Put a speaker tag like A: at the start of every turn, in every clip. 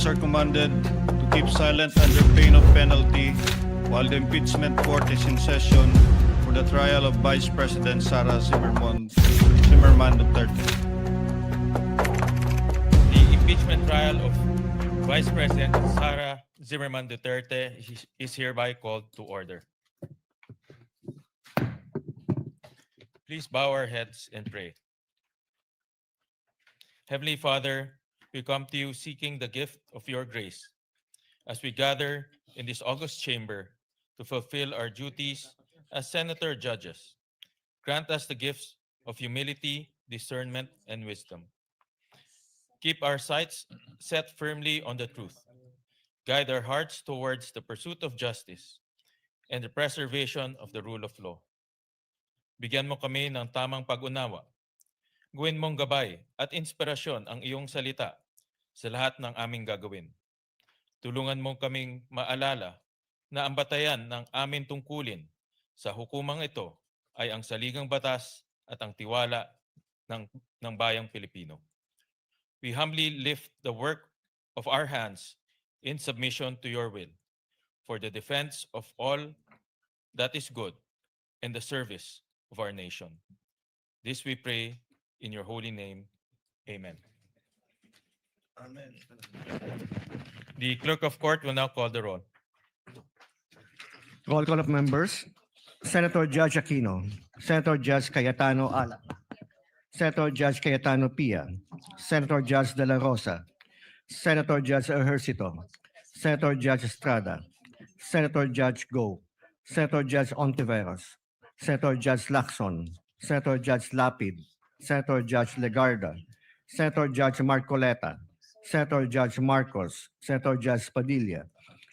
A: members are commanded to keep silent under pain of penalty while the impeachment court is in session for the trial of Vice President Sara Zimmerman Duterte.
B: The impeachment trial of Vice President Sara Zimmerman Duterte is hereby called to order. Please bow our heads and pray. Heavenly Father, we come to you seeking the gift of your grace as we gather in this august chamber to fulfill our duties as senator judges. Grant us the gifts of humility, discernment, and wisdom. Keep our sights set firmly on the truth. Guide our hearts towards the pursuit of justice and the preservation of the rule of law. Bigyan mo kami ng tamang pag-unawa. Gawin mong gabay at inspirasyon ang iyong salita sa lahat ng aming gagawin. Tulungan mo kaming maalala na ang batayan ng aming tungkulin sa hukumang ito ay ang saligang batas at ang tiwala ng bayang Pilipino. We humbly lift the work of our hands in submission to your will for the defense of all that is good and the service of our nation. This we pray in your holy name. Amen.
A: Amen.
B: The clerk of court will now call the roll.
C: Roll call of members. Senator Judge Aquino, Senator Judge Cayetano Ala, Senator Judge Cayetano Pia, Senator Judge De La Rosa, Senator Judge Ejercito, Senator Judge Estrada, Senator Judge Go, Senator Judge Ontiveros, Senator Judge Lacson, Senator Judge Lapid, Senator Judge Legarda, Senator Judge Marcoleta, Senator Judge Marcos, Senator Judge Padilla,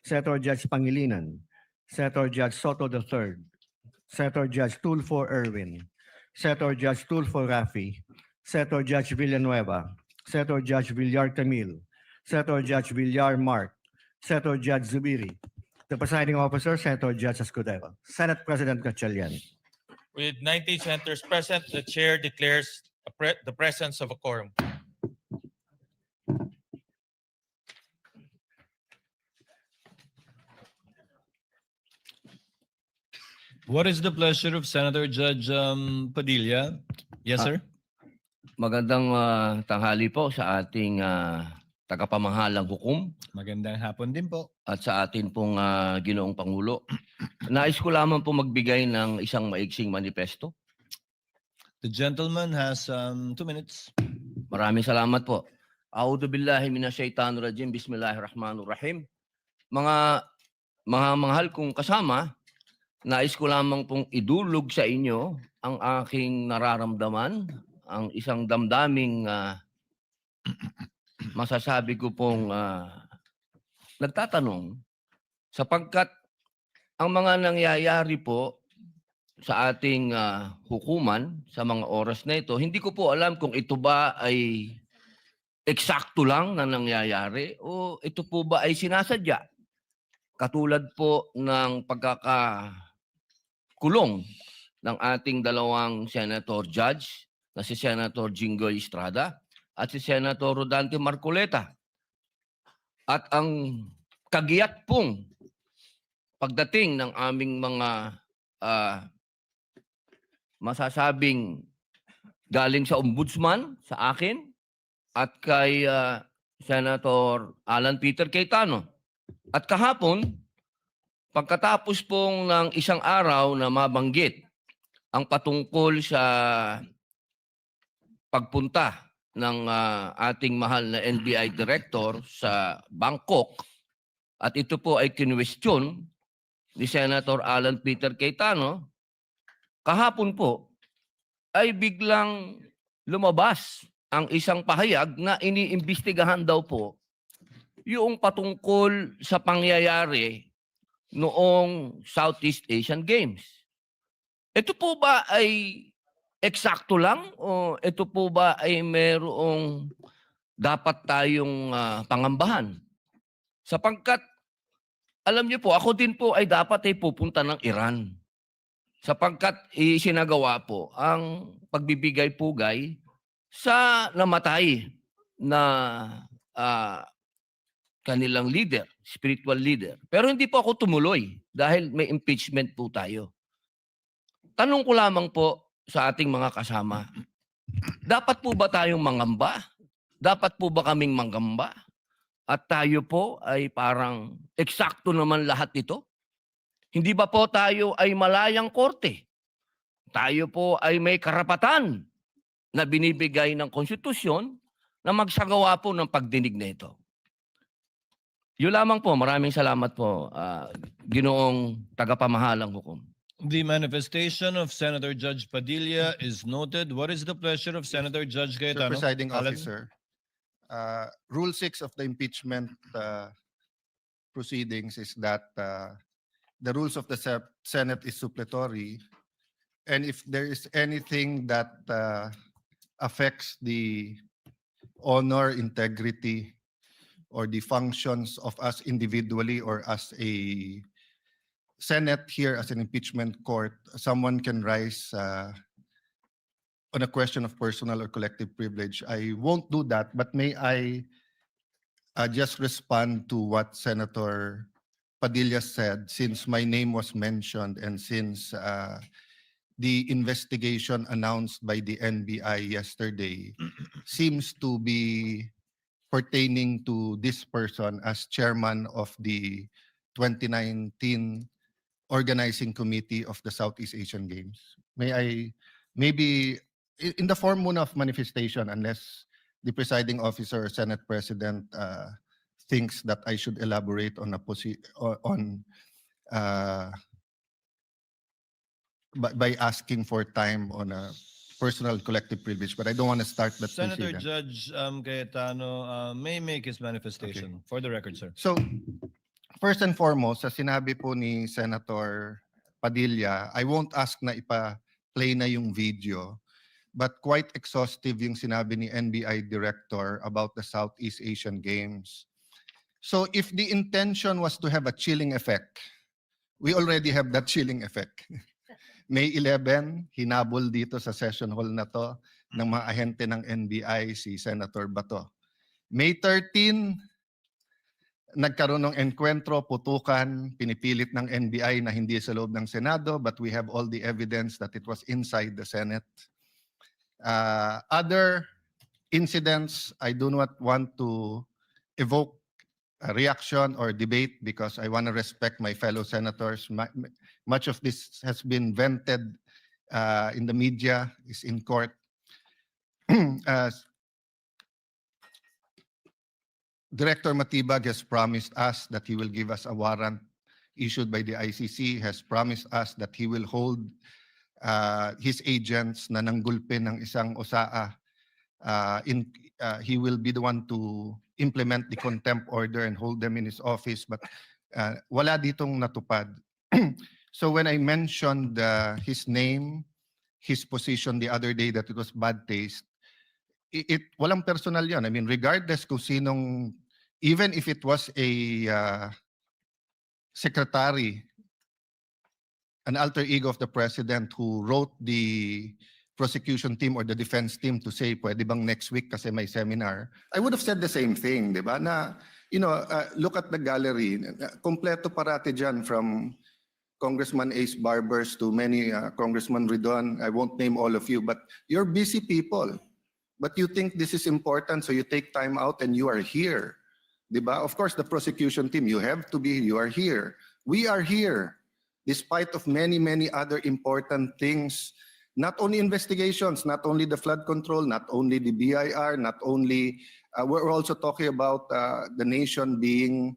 C: Senator Judge Pangilinan, Senator Judge Soto III, Senator Judge Tulfo Erwin, Senator Judge Tulfo Rafi, Senator Judge Villanueva, Senator Judge Villar Camille, Senator Judge Villar Mark, Senator Judge Zubiri, the presiding officer, Senator Judge Escudero, Senate President Gatchalian.
B: With 90 senators present, the chair declares the presence of a quorum.
D: What is the pleasure of Senator Judge Padilla? Yes, sir.
E: Magandang tanghali po sa ating tagapamahalang hukom
D: Magandang hapon din po.
E: at sa atin pong Ginoong Pangulo. Nais ko lamang po magbigay ng isang maiksing manifesto.
D: The gentleman has 2 minutes.
E: Maraming salamat po. A'udhu billahi minasyaitanir rajim. Bismillahirrahmanirrahim. Mga mahal kong kasama, nais ko lamang pong idulog sa inyo ang aking nararamdaman, ang isang damdaming masasabi ko pong nagtatanong sapagkat ang mga nangyayari po sa ating hukuman sa mga oras na ito, hindi ko po alam kung ito ba ay eksakto lang na nangyayari o ito po ba ay sinasadya. Katulad po ng pagkakakulong ng ating dalawang senator judge na si Senator Jinggoy Estrada at si Senator Rodante Marcoleta. At ang kagiyat pong pagdating ng aming mga masasabing galing sa ombudsman, sa akin, at kay Senator Alan Peter Cayetano. At kahapon, pagkatapos pong ng isang araw na mabanggit ang patungkol sa pagpunta ng ating mahal na NBI Director sa Bangkok, at ito po ay kinwestiyon ni Senator Alan Peter Cayetano, kahapon po ay biglang lumabas ang isang pahayag na iniimbestigahan daw po yung patungkol sa pangyayari noong Southeast Asian Games. Ito po ba ay eksakto lang o ito po ba ay merong dapat tayong pangambahan? Sapagkat alam niyo po, ako din po ay dapat ay pupunta ng Iran. Sapagkat isinagawa po ang pagbibigay-pugay sa namatay na kanilang leader, spiritual leader. Pero hindi po ako tumuloy dahil may impeachment po tayo. Tanong ko lamang po sa ating mga kasama, dapat po ba tayong mangamba? Dapat po ba kaming manggamba? At tayo po ay parang eksakto naman lahat ito? Hindi ba po tayo ay malayang korte? Tayo po ay may karapatan na binibigay ng konstitusyon na magsagawa po ng pagdinig na ito. Yun lamang po. Maraming salamat po, Ginoong tagapamahalang hukom.
D: The manifestation of Senator Judge Padilla is noted. What is the pleasure of Senator Judge
F: Mr.
D: Cayetano?
F: Presiding
D: Alan?
F: Officer, Rule 6 of the impeachment proceedings is that the rules of the Senate is suppletory, and if there is anything that affects the honor, integrity, or the functions of us individually or as a Senate here as an impeachment court, someone can rise on a question of personal or collective privilege. I won't do that, but may I just respond to what Senator Padilla said, since my name was mentioned and since the investigation announced by the NBI yesterday seems to be pertaining to this person as chairman of the 2019 Organizing Committee of the Southeast Asian Games. May I, maybe in the form muna of manifestation, unless the presiding officer or Senate President thinks that I should elaborate on by asking for time on a personal collective privilege, but I don't want to start that
D: Senator
F: proceeding.
D: Judge Cayetano may make his manifestation. For the record, sir.
F: So, first and foremost, sa sinabi po ni Senator Padilla, I won't ask na ipa-play na yung video, but quite exhaustive yung sinabi ni NBI Director about the Southeast Asian Games. So if the intention was to have a chilling effect, we already have that chilling effect. May 11, hinabol dito sa session hall na to ng mga ahente ng NBI si Senator Bato. May 13, nagkaroon ng enkwentro, putukan, pinipilit ng NBI na hindi sa loob ng Senado, but we have all the evidence that it was inside the Senate. Other incidents, I do not want to evoke a reaction or debate because I want to respect my fellow senators. Much of this has been vented in the media, is in court. Director Matibag has promised us that he will give us a warrant issued by the ICC, has promised us that he will hold his agents na nanggulpi ng isang OSAA. He will be the one to implement the contempt order and hold them in his office, but wala ditong natupad. So when I mentioned his name, his position the other day that it was bad taste, walang personal yan. I mean, regardless kung sinong, even if it was a secretary, an alter ego of the president who wrote the prosecution team or the defense team to say, pwede bang next week kasi may seminar, I would have said the same thing, di ba? Na, look at the gallery. Kompleto parati dyan from Congressman Ace Barbers to many Congressman Ridon. I won't name all of you, but you're busy people. But you think this is important, so you take time out and you are here. Diba? Of course, the prosecution team, you have to be, you are here. We are here, despite of many, many other important things. Not only investigations, not only the flood control, not only the BIR, not only, we're also talking about the nation being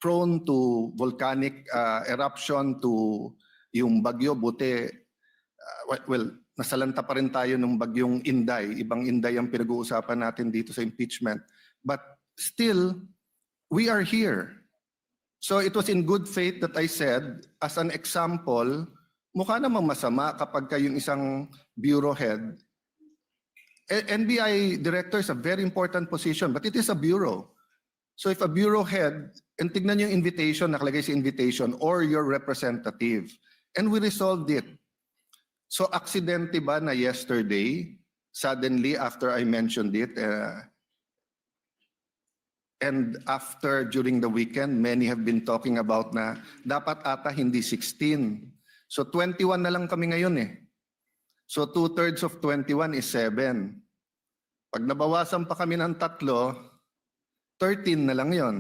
F: prone to volcanic eruption, to yung bagyo, buti, well, nasalanta pa rin tayo ng bagyong Inday. Ibang Inday ang pinag-uusapan natin dito sa impeachment. But still, we are here. So it was in good faith that I said, as an example, mukha namang masama kapag kayong isang bureau head. NBI director is a very important position, but it is a bureau. So if a bureau head, and tignan yung invitation, nakalagay sa invitation, or your representative, and we resolved it. So aksidente ba na yesterday, suddenly after I mentioned it, And after, during the weekend, many have been talking about na dapat ata hindi 16. So 21 na lang kami ngayon eh. So 2/3 of 21 is 7. Pag nabawasan pa kami ng 3, 13 na lang yon.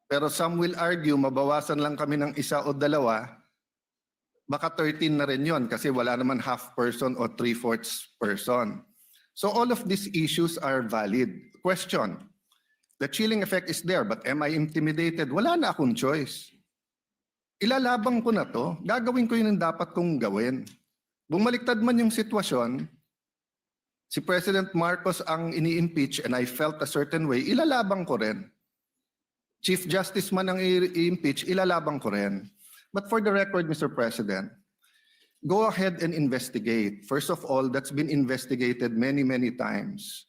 F: Pero some will argue, mabawasan lang kami ng 1 o 2, baka 13 na rin yon kasi wala naman half person o 3/4 person. So all of these issues are valid. Question, the chilling effect is there, but am I intimidated? Wala na akong choice. Ilalabang ko na to, gagawin ko yun ang dapat kong gawin. Bumaliktad man yung sitwasyon, si President Marcos ang ini-impeach and I felt a certain way, ilalabang ko rin. Chief Justice man ang i-impeach, ilalabang ko rin. But for the record, Mr. President, go ahead and investigate. First of all, that's been investigated many, many times.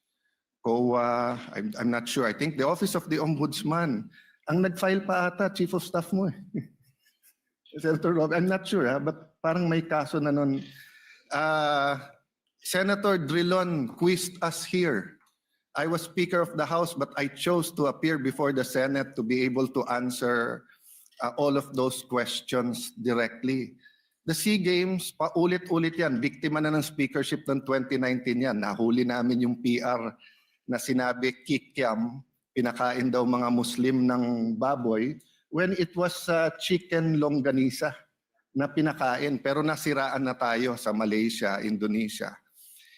F: COA, I'm not sure. I think the Office of the Ombudsman, ang nag-file pa ata, Chief of Staff mo eh. Senator Rob, I'm not sure but parang may kaso na nun. Senator Drilon quizzed us here. I was Speaker of the House, but I chose to appear before the Senate to be able to answer all of those questions directly. The SEA Games, paulit-ulit yan. Biktima na ng speakership ng 2019 yan. Nahuli namin yung PR na sinabi kikiam, pinakain daw mga Muslim ng baboy, when it was chicken longganisa na pinakain. Pero nasiraan na tayo sa Malaysia, Indonesia.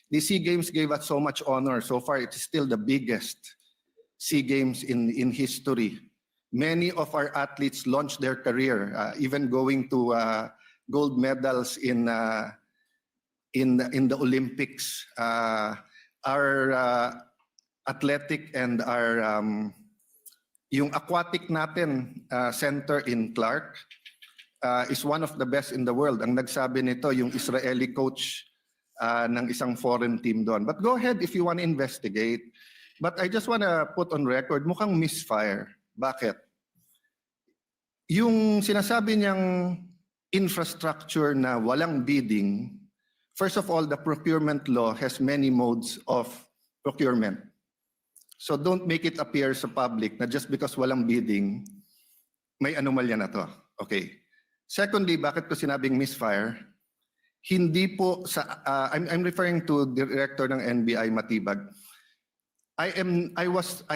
F: The SEA Games gave us so much honor. So far, it is still the biggest SEA Games in history. Many of our athletes launched their career, even going to gold medals in the Olympics. Our athletic and our yung aquatic natin center in Clark is one of the best in the world. Ang nagsabi nito yung Israeli coach ng isang foreign team doon. But go ahead if you want to investigate. But I just want to put on record, mukhang misfire. Bakit? Yung sinasabi niyang infrastructure na walang bidding, first of all, the procurement law has many modes of procurement. So don't make it appear sa public na just because walang bidding, may anomalya na to. Okay. Secondly, bakit ko sinabing misfire? Hindi po sa I'm referring to Director ng NBI Matibag. I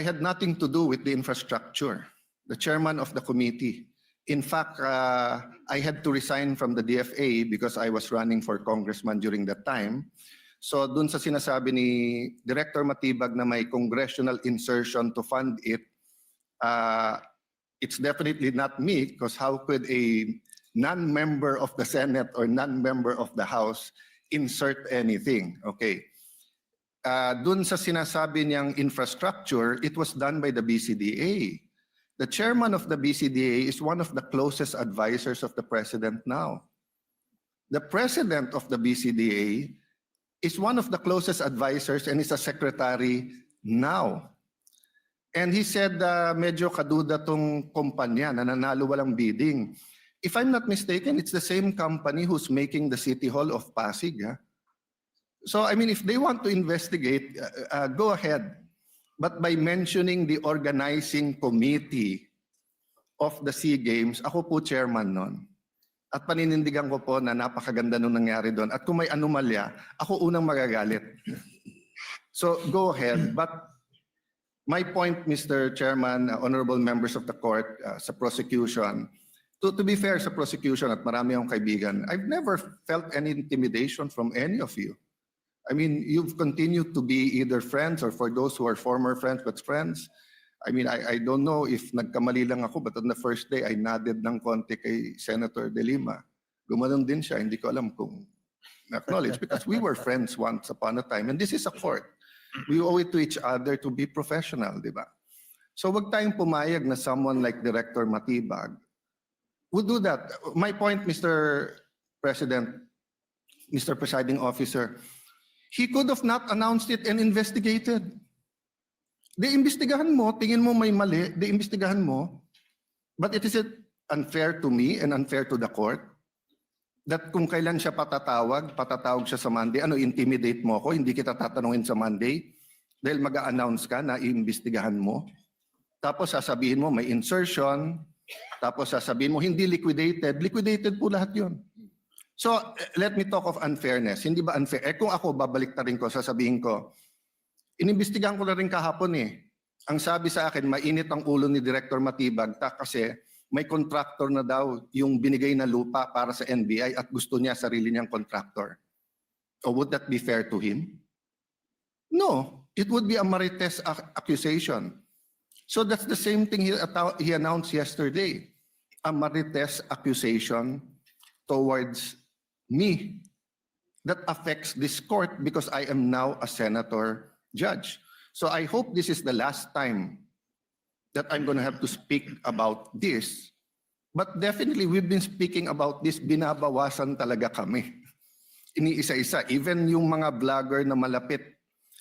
F: had nothing to do with the infrastructure. The chairman of the committee. In fact, I had to resign from the DFA because I was running for congressman during that time. So dun sa sinasabi ni Director Matibag na may congressional insertion to fund it, it's definitely not me because how could a non-member of the Senate or non-member of the House insert anything? Okay. Dun sa sinasabi niyang infrastructure, it was done by the BCDA. The chairman of the BCDA is one of the closest advisors of the president now. The president of the BCDA is one of the closest advisors and is a secretary now. And he said medyo kaduda tong kumpanya na nanalo walang bidding. If I'm not mistaken, it's the same company who's making the City Hall of Pasig. So, I mean, if they want to investigate, go ahead. But by mentioning the organizing committee of the SEA Games, ako po chairman nun. At paninindigan ko po na napakaganda nung nangyari doon. At kung may anomalya, ako unang magagalit. So, go ahead. But my point, Mr. Chairman, honorable members of the court, sa prosecution, to be fair sa prosecution at marami akong kaibigan, I've never felt any intimidation from any of you. I mean, you've continued to be either friends or for those who are former friends but friends. I mean, I don't know if nagkamali lang ako but on the first day I nodded ng konti kay Senator De Lima. Gumanon din siya, hindi ko alam kung na-acknowledge because we were friends once upon a time and this is a court. We owe it to each other to be professional, di ba? So wag tayong pumayag na someone like Director Matibag would do that. My point, Mr. President, Mr. Presiding Officer, he could have not announced it and investigated. Imbestigahan mo, tingin mo may mali, imbestigahan mo. But it is unfair to me and unfair to the court that kung kailan siya patatawag siya sa Monday, intimidate mo ako, hindi kita tatanungin sa Monday dahil mag-a-announce ka na iimbestigahan mo. Tapos sasabihin mo may insertion, tapos sasabihin mo hindi liquidated. Liquidated po lahat yun. So let me talk of unfairness. Hindi ba unfair? Kung ako, babalik na rin ko, sasabihin ko, inimbestigahan ko na rin kahapon eh. Ang sabi sa akin, mainit ang ulo ni Director Matibag kasi may contractor na daw yung binigay na lupa para sa NBI at gusto niya sarili niyang contractor. So would that be fair to him? No, it would be a marites accusation. So that's the same thing he announced yesterday. A marites accusation towards me that affects this court because I am now a senator judge. So I hope this is the last time that I'm going to have to speak about this. But definitely we've been speaking about this, binabawasan talaga kami. Iniisa-isa, even yung mga vlogger na malapit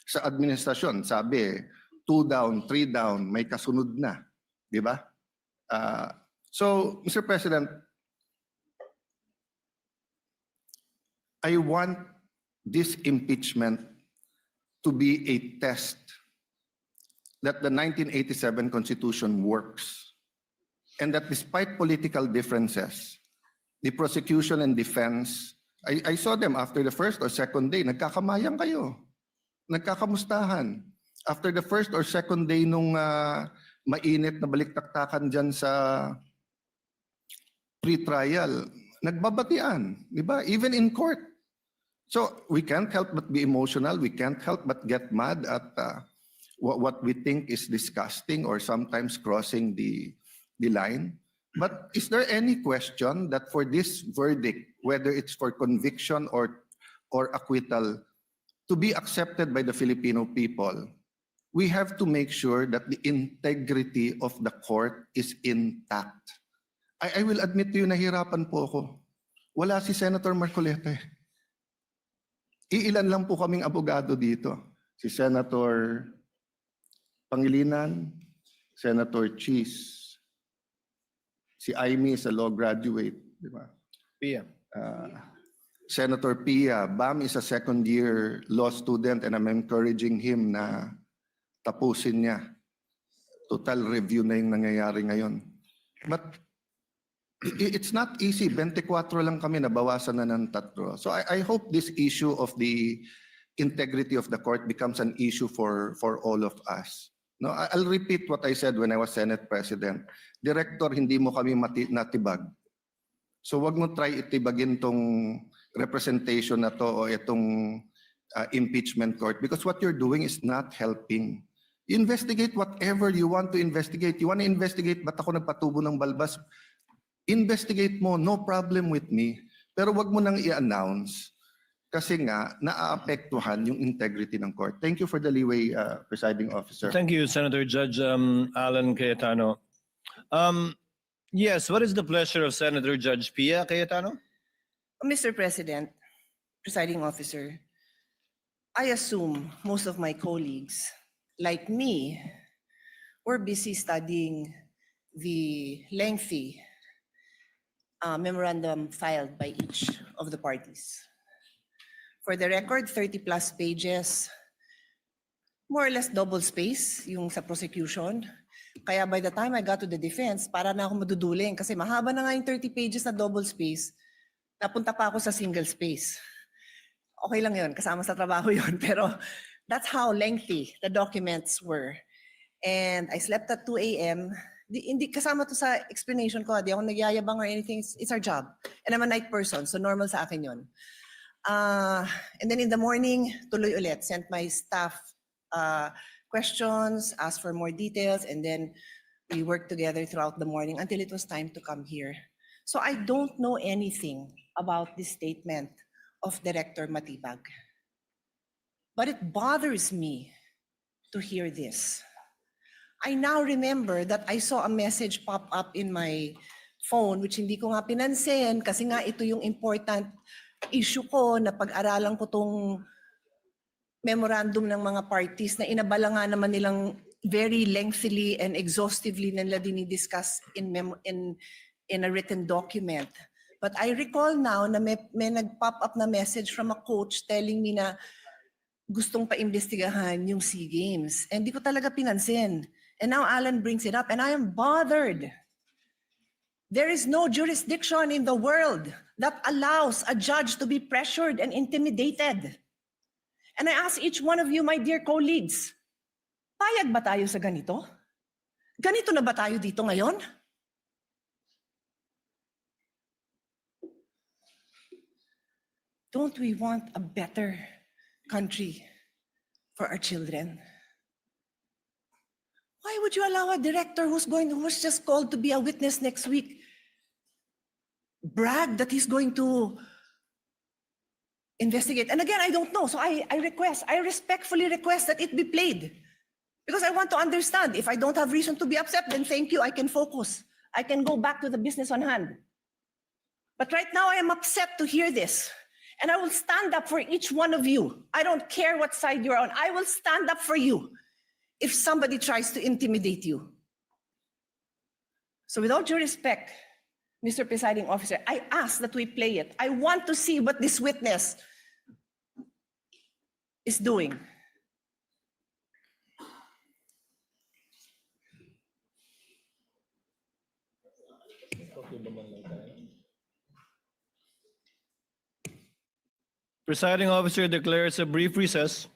F: sa administrasyon, sabi, 2 down, 3 down, may kasunod na. Di ba? So, Mr. President, I want this impeachment to be a test that the 1987 Constitution works and that despite political differences, the prosecution and defense, I saw them after the first or second day, nagkakamayang kayo, nagkakamustahan. After the first or second day nung mainit na baliktaktakan dyan sa pre-trial, nagbabatian, di ba? Even in court. So we can't help but be emotional. We can't help but get mad at what we think is disgusting or sometimes crossing the line. But is there any question that for this verdict, whether it's for conviction or acquittal, to be accepted by the Filipino people, we have to make sure that the integrity of the court is intact. I will admit to you, nahirapan po ako. Wala si Senator Marcoleta. Iilan lang po kaming abogado dito. Si Senator Pangilinan, Senator Cheese, si Aimee is a law graduate, di ba?
D: Pia.
F: Senator Pia, Bam is a second-year law student and I'm encouraging him na tapusin niya. Total review na yung nangyayari ngayon. But it's not easy. 24 lang kami, nabawasan na ng 3. So I hope this issue of the integrity of the court becomes an issue for all of us. No, I'll repeat what I said when I was Senate President. Director, hindi mo kami natibag. So wag mo try itibagin tong representation na to o itong impeachment court because what you're doing is not helping. Investigate whatever you want to investigate. You want to investigate ba't ako nagpatubo ng balbas? Investigate mo, no problem with me. Pero wag mo nang i-announce kasi nga naaapektuhan yung integrity ng court. Thank you for the leeway, Presiding Officer.
D: Thank you, Senator Judge Alan Cayetano. Yes, what is the pleasure of Senator Judge Pia Cayetano?
G: Mr. President, Presiding Officer, I assume most of my colleagues, like me, were busy studying the lengthy memorandum filed by each of the parties. For the record, 30+ pages, more or less double space yung sa prosecution. Kaya by the time I got to the defense, para na ako maduduling kasi mahaba na nga yung 30 pages na double space. Napunta pa ako sa single space. Okay lang yun, kasama sa trabaho yun. Pero that's how lengthy the documents were. And I slept at 2 a.m. Hindi kasama to sa explanation ko. Di ako nagyayabang or anything. It's our job. And I'm a night person, so normal sa akin yun. And then in the morning, tuloy ulit. Sent my staff questions, asked for more details, and then we worked together throughout the morning until it was time to come here. So I don't know anything about this statement of Director Matibag. But it bothers me to hear this. I now remember that I saw a message pop up in my phone which hindi ko nga pinansin kasi nga ito yung important issue ko na pag-aralan ko tong memorandum ng mga parties na inabala nga naman nilang very lengthily and exhaustively nila dinidiscuss in a written document. But I recall now na may nag-pop up na message from a coach telling me na gustong pa-imbestigahan yung SEA Games. And di ko talaga pinansin. And now Alan brings it up, and I am bothered. There is no jurisdiction in the world that allows a judge to be pressured and intimidated. And I ask each one of you, my dear colleagues, payag ba tayo sa ganito? Ganito na ba tayo dito ngayon? Don't we want a better country for our children? Why would you allow a director who's just called to be a witness next week brag that he's going to investigate? And again, I don't know. So I respectfully request that it be played. Because I want to understand. If I don't have reason to be upset, then thank you, I can focus. I can go back to the business on hand. But right now I am upset to hear this. And I will stand up for each one of you. I don't care what side you're on. I will stand up for you if somebody tries to intimidate you. So with all due respect, Mr. Presiding Officer, I ask that we play it. I want to see what this witness is doing.
D: Presiding officer declares a brief recess.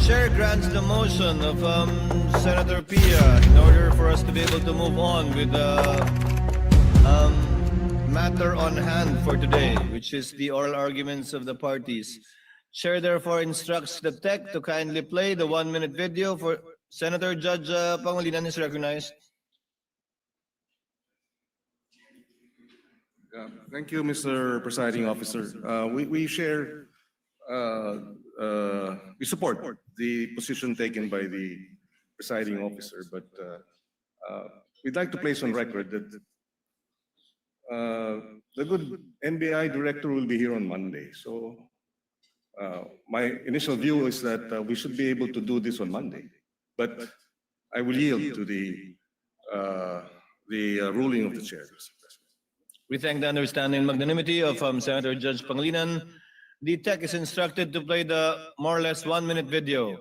D: Chair grants the motion of Senator Pia in order for us to be able to move on with the matter on hand for today, which is the oral arguments of the parties. Chair therefore instructs the tech to kindly play the 1-minute video for Senator Judge Pangilinan is recognized.
H: Thank you, Mr. Presiding Officer. We share, we support the position taken by the presiding officer, but we'd like to place on record that the good NBI director will be here on Monday. So my initial view is that we should be able to do this on Monday, but I will yield to the ruling of the chair.
D: We thank the understanding and magnanimity of Senator Judge Pangilinan. The tech is instructed to play the more or less 1-minute video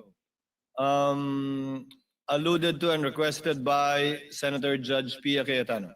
D: alluded to and requested by Senator Judge Pia Cayetano.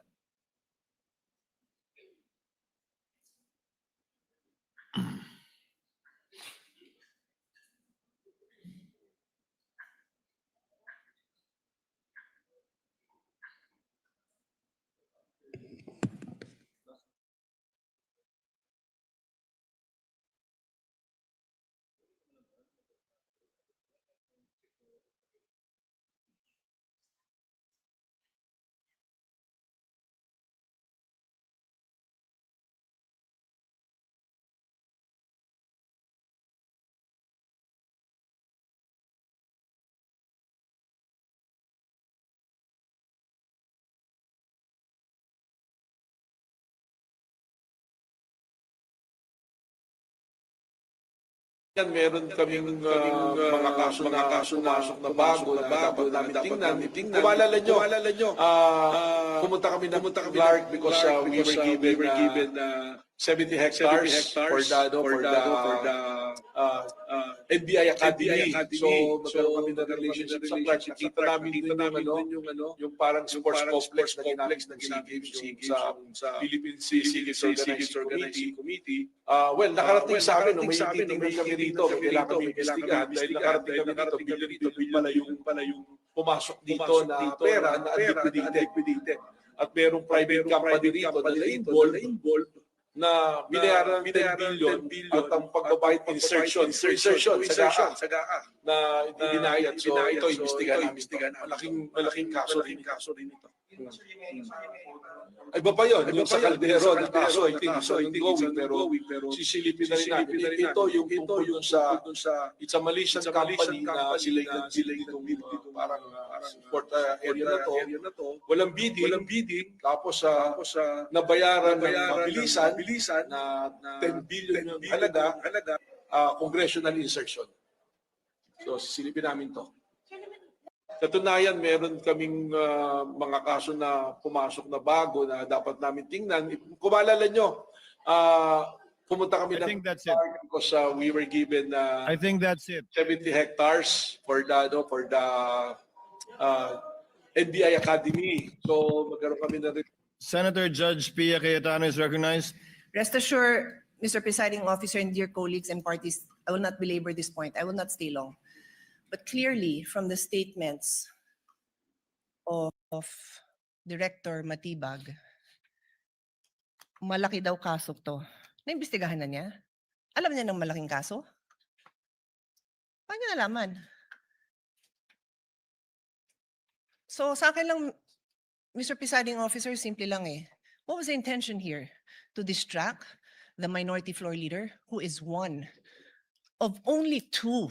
I: Yan, meron kaming mga kaso na pumasok na bago na dapat namin tingnan. Kung maalala nyo, pumunta kami ng Clark because we were given 70 hectares for the NBI Academy. So, magkaroon kami ng relationship sa Clark. Nakita namin yung parang sports complex na ginamit ng SEA sa Philippine Civic Organizing Committee. Well, nakarating sa amin, may titingnan kami rito, kailangan kami imbestigahan dahil nakarating kami dito, billion pala yung pumasok dito na pera na unliquidated. At merong private company rito na na-involved na binayaran ng 10 billion at ang pagbabayad insertion sa GAA na ibinayad. So ito, imbestigahan namin. Malaking kaso rin ito. Ay, iba pa yun. Yung sa Caldero na kaso, I think, so ongoing, pero sisilipin na rin namin. Ito yung tungkol sa it's a Malaysian company na sila yung parang support area na to. Walang bidding. Tapos nabayaran ng mabilisan na 10 billion yung halaga, congressional insertion. So sisilipin namin to. Katunayan, meron kaming mga kaso na pumasok na bago na dapat namin tingnan. Kung maalala nyo, pumunta kami
A: I think that's it.
I: because we were given
A: I think that's it.
I: 70 hectares for the NBI Academy. So magkaroon kami na rin.
D: Senator Judge Pia Cayetano is recognized.
G: Rest assured, Mr. Presiding Officer and dear colleagues and parties, I will not belabor this point. I will not stay long. But clearly, from the statements of Director Matibag, malaki daw kaso to. Naimbestigahan na niya? Alam niya ng malaking kaso? Paano niya nalaman? So sa akin lang, Mr. Presiding Officer, simple lang eh. What was the intention here? To distract the minority floor leader, who is one of only two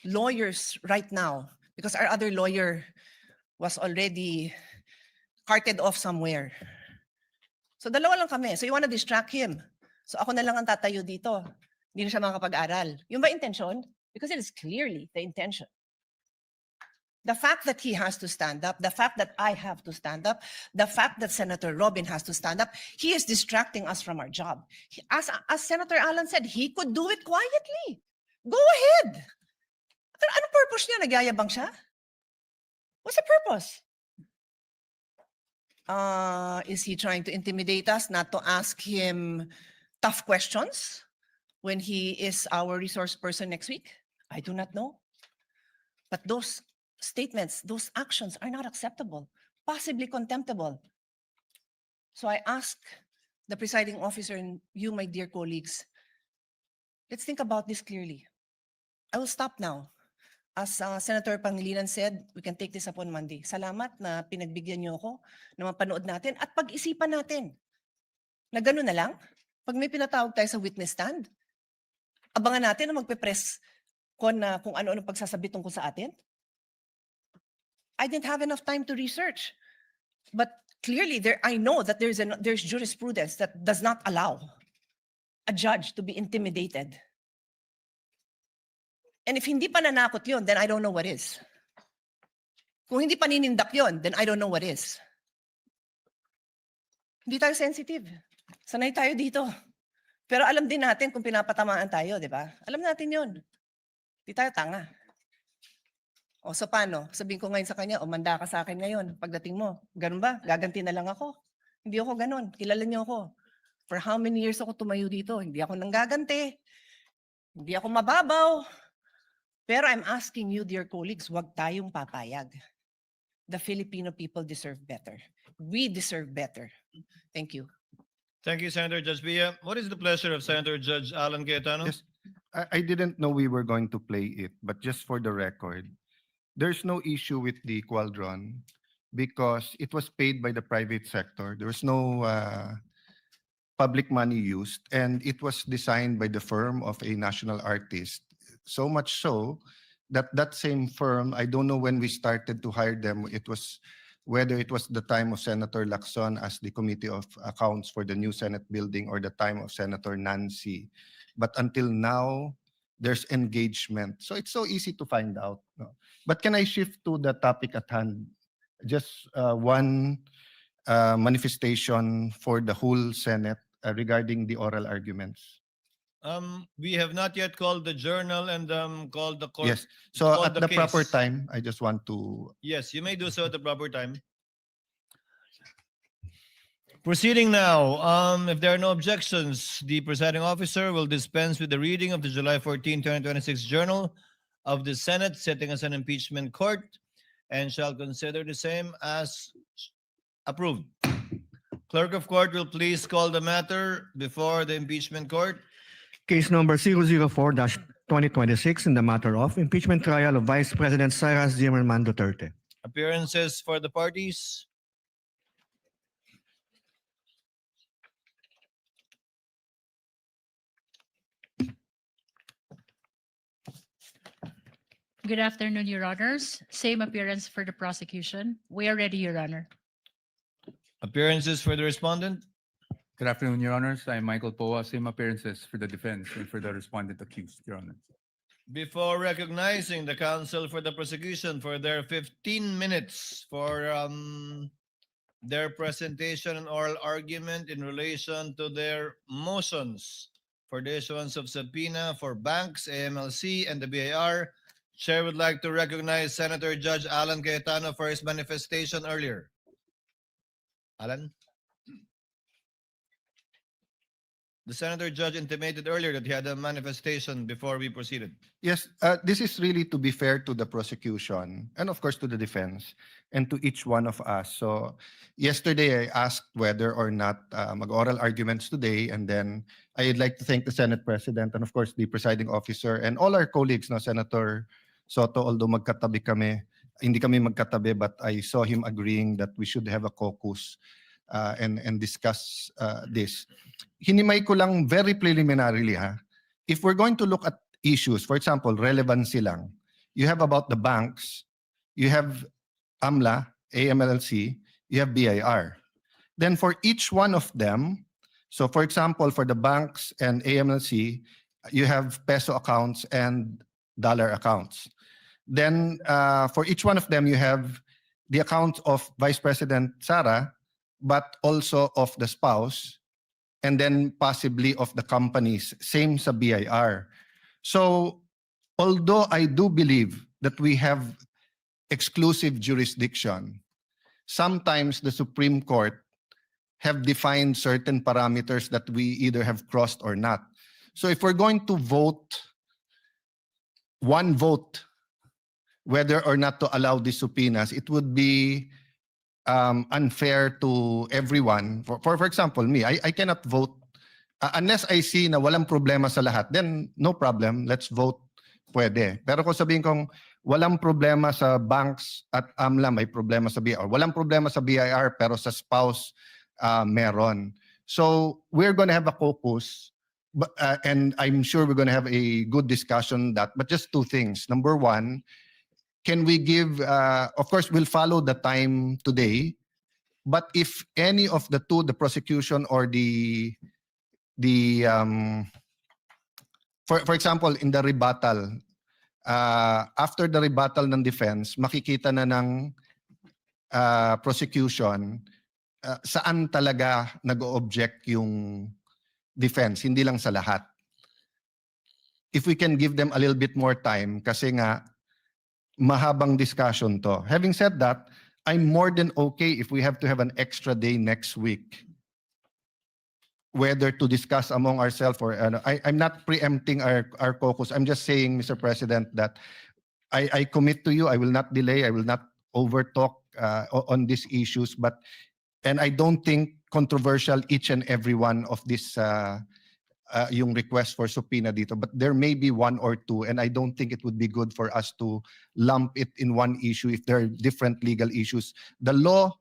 G: lawyers right now, because our other lawyer was already carted off somewhere. So dalawa lang kami. So you want to distract him. So ako na lang ang tatayo dito. Hindi na siya makapag-aral. Yung ba intention? Because it is clearly the intention. The fact that he has to stand up, the fact that I have to stand up, the fact that Senator Robin has to stand up, he is distracting us from our job. As Senator Alan said, he could do it quietly. Go ahead. Anong purpose niya? Nagyayabang siya? What's the purpose? Is he trying to intimidate us not to ask him tough questions when he is our resource person next week? I do not know. But those statements, those actions are not acceptable, possibly contemptible. So I ask the presiding officer and you, my dear colleagues, let's think about this clearly. I will stop now. As Senator Pangilinan said, we can take this up on Monday. Salamat na pinagbigyan niyo ako na mapanood natin at pag-isipan natin. Na gano'n na lang, pag may pinatawag tayo sa witness stand, abangan natin na magpe-press con na kung ano-ano pagsasabi tungkol sa atin. I didn't have enough time to research. But clearly, I know that there's jurisprudence that does not allow a judge to be intimidated. And if hindi pa nanakot yun, then I don't know what is. Kung hindi pa ninindak yun, then I don't know what is. Hindi tayo sensitive. Sanay tayo dito. Pero alam din natin kung pinapatamaan tayo, di ba? Alam natin yun. Hindi tayo tanga. O so paano? Sabihin ko ngayon sa kanya, manda ka sa akin ngayon. Pagdating mo, ganun ba? Gaganti na lang ako. Hindi ako ganun. Kilala niyo ako. For how many years ako tumayo dito? Hindi ako nanggaganti. Hindi ako mababaw. Pero I'm asking you, dear colleagues, wag tayong papayag. The Filipino people deserve better. We deserve better. Thank you.
A: Thank you, Senator Judge Pia. What is the pleasure of Senator Judge Alan Cayetano?
F: Yes, I didn't know we were going to play it, but just for the record, there's no issue with the Qualdron because it was paid by the private sector. There was no public money used, and it was designed by the firm of a national artist. So much so that that same firm, I don't know when we started to hire them, whether it was the time of Senator Lacson as the Committee of Accounts for the new Senate building or the time of Senator Nancy. But until now, there's engagement. So it's so easy to find out. No? But can I shift to the topic at hand? Just one manifestation for the whole Senate regarding the oral arguments.
D: We have not yet called the journal and called the court.
F: Yes. So
D: called
F: at
D: the
F: the proper
D: case.
F: time, I just want to.
D: Yes, you may do so at the proper time. Proceeding now, if there are no objections, the presiding officer will dispense with the reading of the July 14, 2026 Journal of the Senate sitting as an impeachment court and shall consider the same as approved. Clerk of court will please call the matter before the impeachment court.
C: Case number 004-2026 in the matter of impeachment trial of Vice President Sara Duterte.
D: Appearances for the parties.
J: Good afternoon, Your Honors. Same appearance for the prosecution. We are ready, Your Honor.
D: Appearances for the respondent.
K: Good afternoon, Your Honors. I'm Michael Poa. Same appearances for the defense and for the respondent accused, Your Honor.
D: Before recognizing the counsel for the prosecution for their 15 minutes for their presentation and oral argument in relation to their motions for the issuance of subpoena for banks, AMLC, and the BIR, Chair would like to recognize Senator Judge Alan Cayetano for his manifestation earlier. Alan? The Senator Judge intimated earlier that he had a manifestation before we proceeded.
F: Yes, this is really to be fair to the prosecution and of course to the defense and to each one of us. So yesterday I asked whether or not mag-oral arguments today, and then I'd like to thank the Senate President and of course the presiding officer and all our colleagues, no, Senator Soto, although magkatabi kami, hindi kami magkatabi, but I saw him agreeing that we should have a caucus and discuss this. Hinimay ko lang very preliminarily, ha. If we're going to look at issues, for example, relevancy lang, you have about the banks, you have AMLA, AMLC, you have BIR. Then for each one of them, so for example, for the banks and AMLC, you have peso accounts and dollar accounts. Then for each one of them, you have the account of Vice President Sara, but also of the spouse, and then possibly of the companies, same sa BIR. So, although I do believe that we have exclusive jurisdiction, sometimes the Supreme Court have defined certain parameters that we either have crossed or not. So if we're going to vote, one vote, whether or not to allow these subpoenas, it would be unfair to everyone. For example, me, I cannot vote unless I see na walang problema sa lahat. Then no problem, let's vote. Pwede. Pero kung sabihin kong walang problema sa banks at AMLA, may problema sa BIR. Walang problema sa BIR pero sa spouse meron. So we're going to have a caucus, and I'm sure we're going to have a good discussion on that. But just two things. Number one, can we give, of course, we'll follow the time today, but if any of the two, the prosecution or for example, in the rebuttal, after the rebuttal ng defense, makikita na ng prosecution saan talaga nag-object yung defense, hindi lang sa lahat. If we can give them a little bit more time, kasi nga, mahabang discussion to. Having said that, I'm more than okay if we have to have an extra day next week, whether to discuss among ourselves or I'm not preempting our caucus. I'm just saying, Mr. President, that I commit to you. I will not delay. I will not overtalk on these issues. And I don't think controversial each and every one of this yung request for subpoena dito, but there may be one or two, and I don't think it would be good for us to lump it in one issue if there are different legal issues. The law,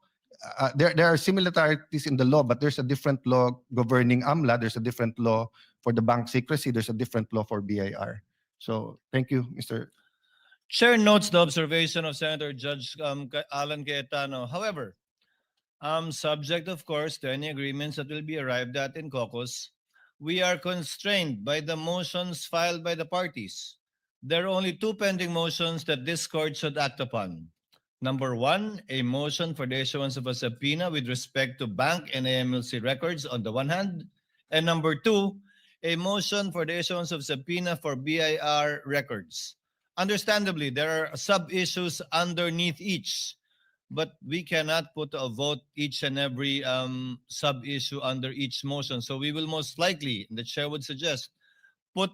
F: there are similarities in the law, but there's a different law governing AMLA, there's a different law for the bank secrecy, there's a different law for BIR. So thank you, Mr.
D: Chair notes the observation of Senator Judge Alan Cayetano. However, subject, of course, to any agreements that will be arrived at in caucus, we are constrained by the motions filed by the parties. There are only two pending motions that this court should act upon. Number one, a motion for the issuance of a subpoena with respect to bank and AMLC records on the one hand, and number two, a motion for the issuance of subpoena for BIR records. Understandably, there are sub-issues underneath each, but we cannot put a vote each and every sub-issue under each motion. So we will most likely, the chair would suggest, put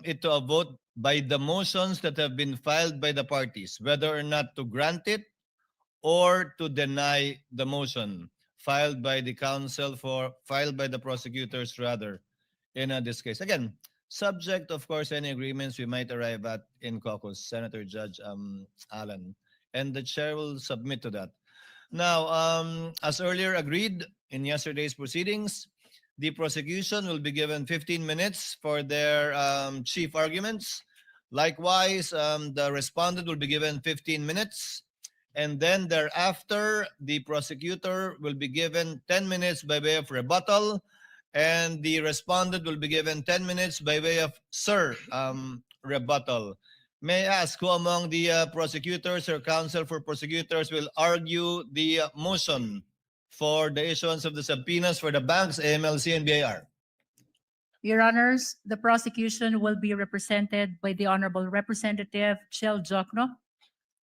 D: it to a vote by the motions that have been filed by the parties, whether or not to grant it or to deny the motion filed by the prosecutors rather in this case. Again, subject, of course, any agreements we might arrive at in caucus, Senator Judge Allen, and the chair will submit to that. Now, as earlier agreed in yesterday's proceedings, the prosecution will be given 15 minutes for their chief arguments. Likewise, the respondent will be given 15 minutes. And then thereafter, the prosecutor will be given 10 minutes by way of rebuttal, and the respondent will be given 10 minutes by way of rebuttal. May I ask who among the prosecutors or counsel for prosecutors will argue the motion for the issuance of the subpoenas for the banks, AMLC, and BIR?
J: Your Honors, the prosecution will be represented by the Honorable Representative Chel Jokno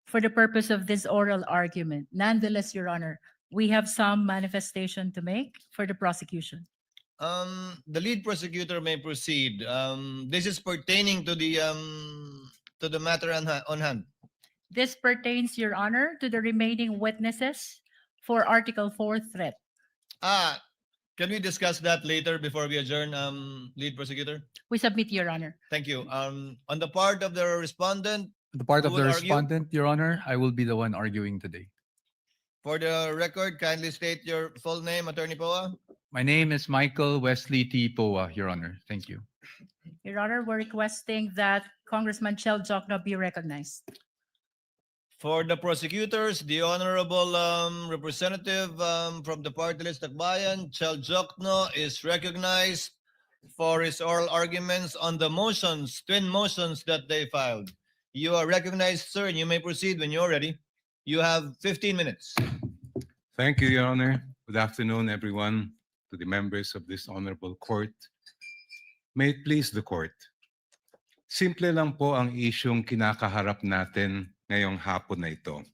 J: for the purpose of this oral argument. Nonetheless, Your Honor, we have some manifestation to make for the prosecution.
D: The lead prosecutor may proceed. This is pertaining to the matter on hand.
J: This pertains, Your Honor, to the remaining witnesses for Article 4 threat.
D: Can we discuss that later before we adjourn, lead prosecutor?
J: We submit, Your Honor.
D: Thank you. On the part of the respondent,
K: The part
D: Who
K: of the
D: will argue?
K: respondent, Your Honor, I will be the one arguing today.
D: for the record, kindly state your full name, Attorney Poa.
K: My name is Michael Wesley T. Poa, Your Honor. Thank you.
J: Your Honor, we're requesting that Congressman Chel Jokno be recognized.
D: For the prosecutors, the Honorable Representative from the party list Akbayan, Chel Jokno, is recognized for his oral arguments on the motions, twin motions that they filed. You are recognized, sir, and you may proceed when you're ready. You have 15 minutes.
L: Thank you, Your Honor. Good afternoon, everyone, to the members of this honorable court. May it please the court. Simple lang po ang isyong kinakaharap natin ngayong hapon na ito.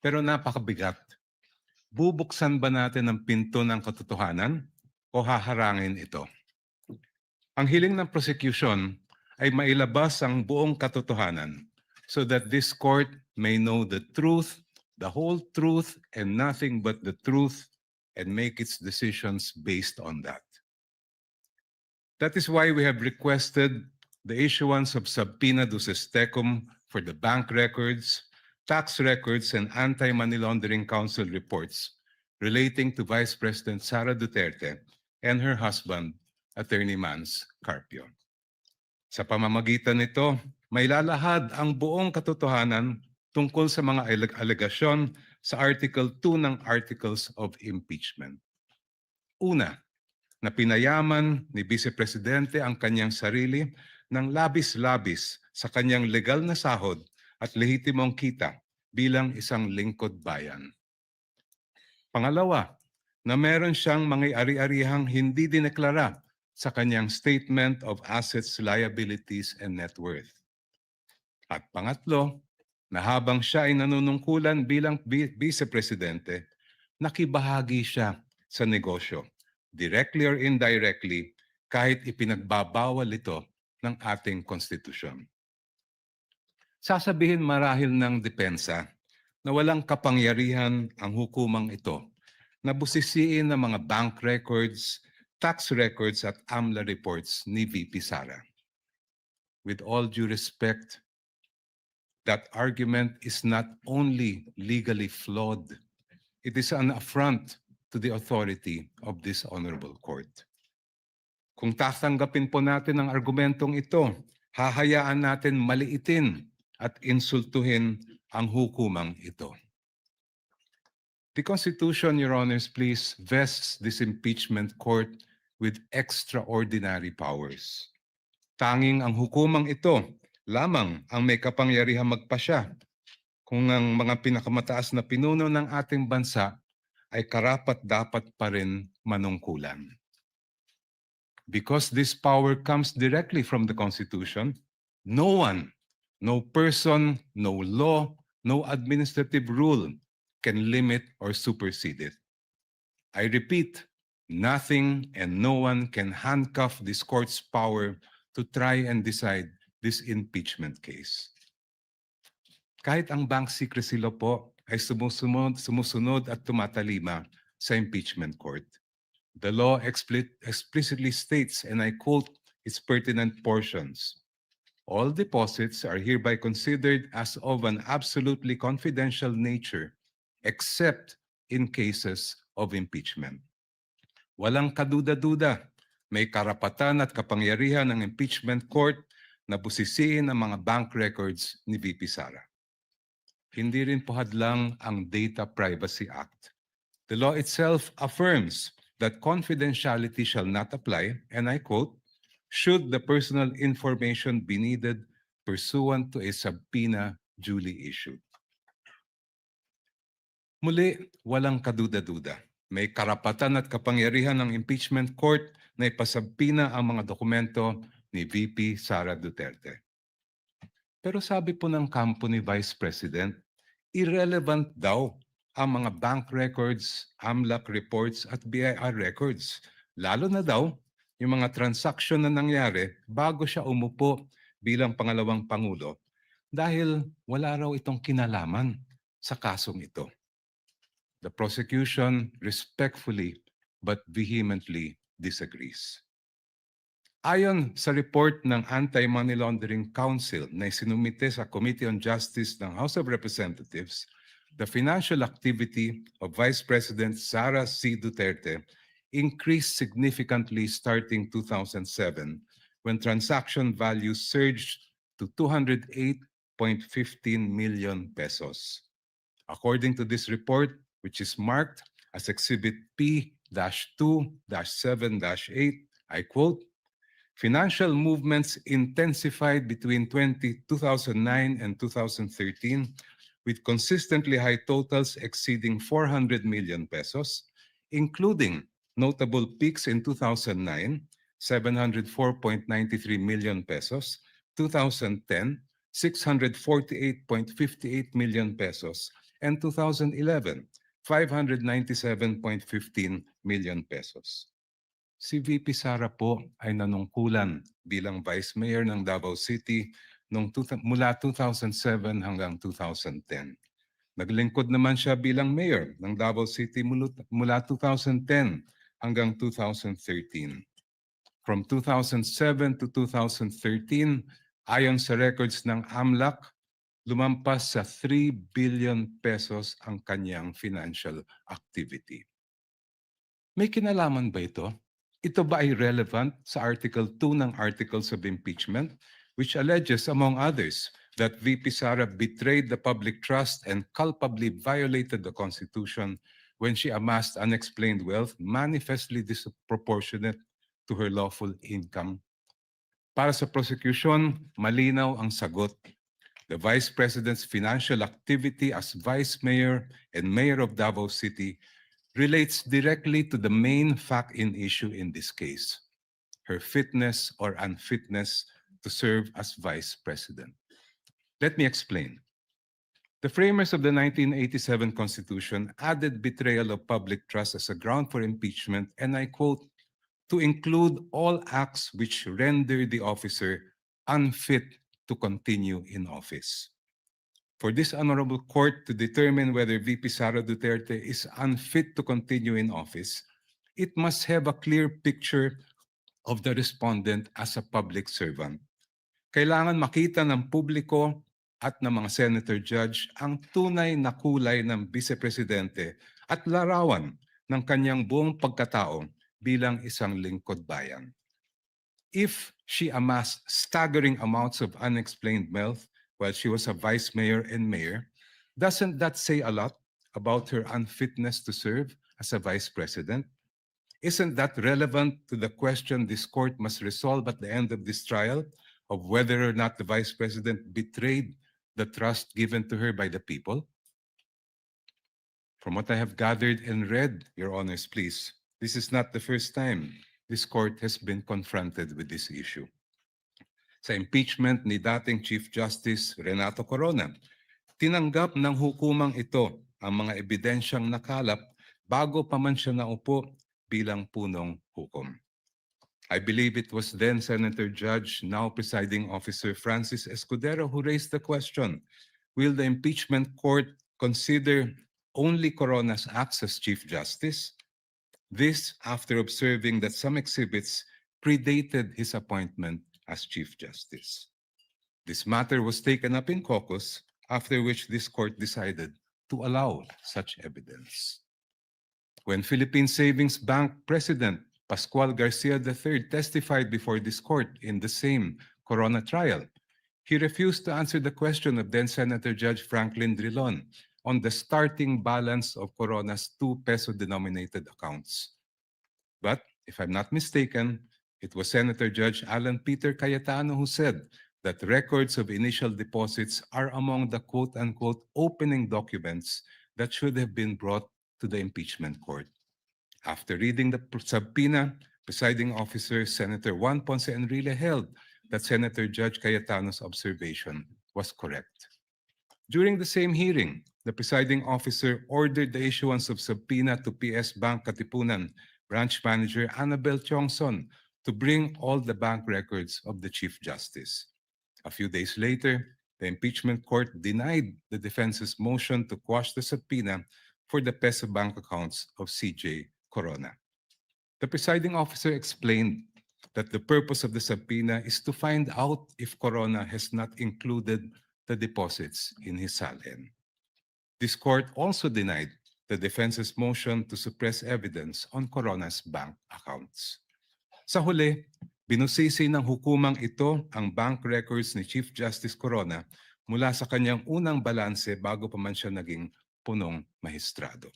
L: Pero napakabigat. Bubuksan ba natin ang pinto ng katotohanan o haharangin ito? Ang hiling ng prosecution ay mailabas ang buong katotohanan so that this court may know the truth, the whole truth, and nothing but the truth, and make its decisions based on that. That is why we have requested the issuance of subpoena duces tecum for the bank records, tax records, and anti-money laundering council reports relating to Vice President Sara Duterte and her husband, Attorney Mans Carpio. Sa pamamagitan nito, may lalahad ang buong katotohanan tungkol sa mga alegasyon sa Article 2 ng Articles of Impeachment. Una, na pinayaman ni Vice Presidente ang kanyang sarili ng labis-labis sa kanyang legal na sahod at lehitimong kita bilang isang lingkod bayan. Pangalawa, na meron siyang mga ari-arihang hindi dineklara sa kanyang Statement of Assets, Liabilities, and Net Worth. At pangatlo, na habang siya ay nanunungkulan bilang Vice Presidente, nakibahagi siya sa negosyo, directly or indirectly, kahit ipinagbabawal ito ng ating konstitusyon. Sasabihin marahil ng depensa na walang kapangyarihan ang hukumang ito na busisiin ng mga bank records, tax records at AMLA reports ni VP Sara. With all due respect, that argument is not only legally flawed, it is an affront to the authority of this honorable court. Kung tatanggapin po natin ang argumentong ito, hahayaan natin maliitin at insultuhin ang hukumang ito. The Constitution, Your Honors, please, vests this impeachment court with extraordinary powers. Tanging ang hukumang ito lamang ang may kapangyarihang magpasya kung ang mga pinakamataas na pinuno ng ating bansa ay karapat-dapat pa rin manungkulan. Because this power comes directly from the Constitution, no one, no person, no law, no administrative rule can limit or supersede it. I repeat, nothing and no one can handcuff this court's power to try and decide this impeachment case. Kahit ang bank secrecy law po ay sumusunod at tumatalima sa impeachment court. The law explicitly states, and I quote its pertinent portions, all deposits are hereby considered as of an absolutely confidential nature, except in cases of impeachment. Walang kaduda-duda, may karapatan at kapangyarihan ng impeachment court na busisiin ang mga bank records ni VP Sara. Hindi rin po hadlang ang Data Privacy Act. The law itself affirms that confidentiality shall not apply, and I quote, should the personal information be needed pursuant to a subpoena duly issued. Muli, walang kaduda-duda. May karapatan at kapangyarihan ng impeachment court na ipasabpina ang mga dokumento ni VP Sara Duterte. Pero sabi po ng kampo ni Vice President, irrelevant daw ang mga bank records, AMLAC reports at BIR records. Lalo na daw yung mga transaksyon na nangyari bago siya umupo bilang pangalawang Pangulo dahil wala raw itong kinalaman sa kasong ito. The prosecution respectfully but vehemently disagrees. Ayon sa report ng Anti-Money Laundering Council na isinumite sa Committee on Justice ng House of Representatives, the financial activity of Vice President Sara C. Duterte increased significantly starting 2007 when transaction values surged to 208.15 million pesos. According to this report, which is marked as Exhibit P-2-7-8, I quote, financial movements intensified between 2009 and 2013 with consistently high totals exceeding 400 million pesos, including notable peaks in 2009, 704.93 million pesos, 2010, 648.58 million pesos, and 2011, 597.15 million pesos. Si VP Sara po ay nanungkulan bilang Vice Mayor ng Davao City mula 2007 hanggang 2010. Naglingkod naman siya bilang Mayor ng Davao City mula 2010 hanggang 2013. From 2007 to 2013, ayon sa records ng AMLAC, lumampas sa 3 billion pesos ang kanyang financial activity. May kinalaman ba ito? Ito ba ay relevant sa Article 2 ng Articles of Impeachment, which alleges, among others, that VP Sara betrayed the public trust and culpably violated the Constitution when she amassed unexplained wealth manifestly disproportionate to her lawful income? Para sa prosecution, malinaw ang sagot. The Vice President's financial activity as Vice Mayor and Mayor of Davao City relates directly to the main fact in issue in this case, her fitness or unfitness to serve as Vice President. Let me explain. The framers of the 1987 Constitution added betrayal of public trust as a ground for impeachment, and I quote, to include all acts which render the officer unfit to continue in office. For this honorable court to determine whether VP Sara Duterte is unfit to continue in office, it must have a clear picture of the respondent as a public servant. Kailangan makita ng publiko at ng mga senator judge ang tunay na kulay ng vice-presidente at larawan ng kanyang buong pagkatao bilang isang lingkod bayan. If she amassed staggering amounts of unexplained wealth while she was a vice mayor and mayor, doesn't that say a lot about her unfitness to serve as a vice president? Isn't that relevant to the question this court must resolve at the end of this trial of whether or not the Vice President betrayed the trust given to her by the people? From what I have gathered and read, Your Honors, please, this is not the first time this court has been confronted with this issue. Sa impeachment ni dating Chief Justice Renato Corona, tinanggap ng hukumang ito ang mga ebidensyang nakalap bago pa man siya naupo bilang punong hukom. I believe it was then Senator Judge, now presiding officer Francis Escudero, who raised the question, will the impeachment court consider only Corona's acts as Chief Justice? This after observing that some exhibits predated his appointment as Chief Justice. This matter was taken up in caucus, after which this court decided to allow such evidence. When Philippine Savings Bank President Pascual Garcia III testified before this court in the same Corona trial, he refused to answer the question of then Senator Judge Franklin Drilon on the starting balance of Corona's 2 peso denominated accounts. But if I'm not mistaken, it was Senator Judge Alan Peter Cayetano who said that records of initial deposits are among the quote-unquote opening documents that should have been brought to the impeachment court. After reading the subpoena, presiding officer Senator Juan Ponce Enrile held that Senator Judge Cayetano's observation was correct. During the same hearing, the presiding officer ordered the issuance of subpoena to PS Bank Katipunan branch manager Annabel Chongson to bring all the bank records of the Chief Justice. A few days later, the impeachment court denied the defense's motion to quash the subpoena for the peso bank accounts of CJ Corona. The presiding officer explained that the purpose of the subpoena is to find out if Corona has not included the deposits in his salin. This court also denied the defense's motion to suppress evidence on Corona's bank accounts. Sa huli, binusisi ng hukumang ito ang bank records ni Chief Justice Corona mula sa kanyang unang balanse bago pa man siya naging punong mahistrado.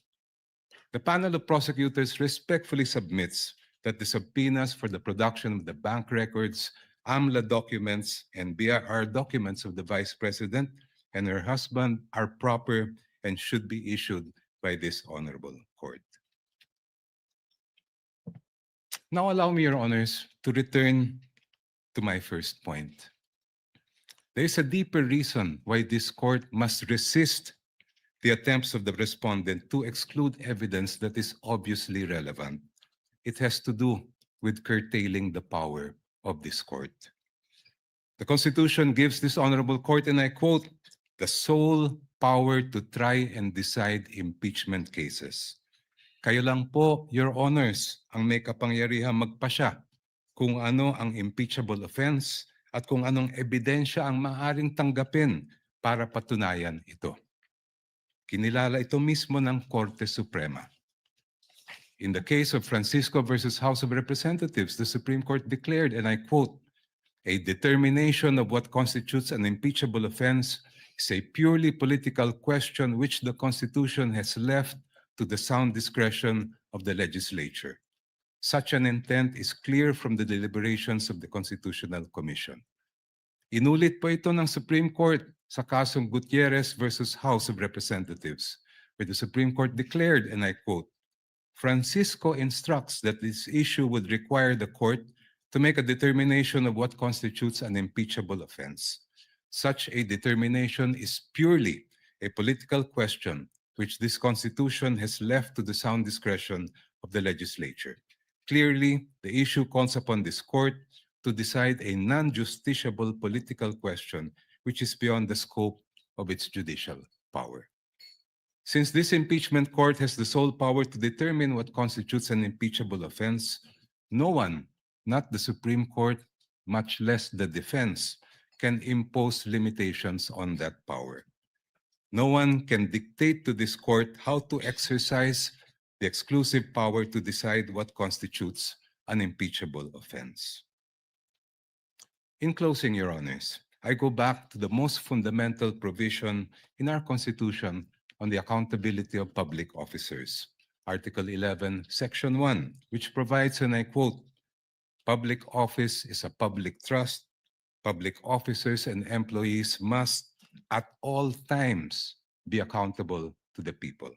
L: The panel of prosecutors respectfully submits that the subpoenas for the production of the bank records, AMLA documents, and BIR documents of the Vice President and her husband are proper and should be issued by this honorable court. Now allow me, Your Honors, to return to my first point. There is a deeper reason why this court must resist the attempts of the respondent to exclude evidence that is obviously relevant. It has to do with curtailing the power of this court. The Constitution gives this honorable court, and I quote, the sole power to try and decide impeachment cases. Kayo lang po, Your Honors, ang may kapangyarihang magpasya kung ano ang impeachable offense at kung anong ebidensya ang maaaring tanggapin para patunayan ito. Kinilala ito mismo ng Korte Suprema. In the case of Francisco versus House of Representatives, the Supreme Court declared, and I quote, a determination of what constitutes an impeachable offense is a purely political question which the Constitution has left to the sound discretion of the legislature. Such an intent is clear from the deliberations of the Constitutional Commission. Inulit po ito ng Supreme Court sa kasong Gutierrez versus House of Representatives, where the Supreme Court declared, and I quote, Francisco instructs that this issue would require the court to make a determination of what constitutes an impeachable offense. Such a determination is purely a political question which this Constitution has left to the sound discretion of the legislature. Clearly, the issue calls upon this court to decide a non-justiciable political question which is beyond the scope of its judicial power. Since this impeachment court has the sole power to determine what constitutes an impeachable offense, no one, not the Supreme Court, much less the defense, can impose limitations on that power. No one can dictate to this court how to exercise the exclusive power to decide what constitutes an impeachable offense. In closing, Your Honors, I go back to the most fundamental provision in our Constitution on the accountability of public officers, Article 11, Section 1, which provides, and I quote, "Public office is a public trust. Public officers and employees must at all times be accountable to the people."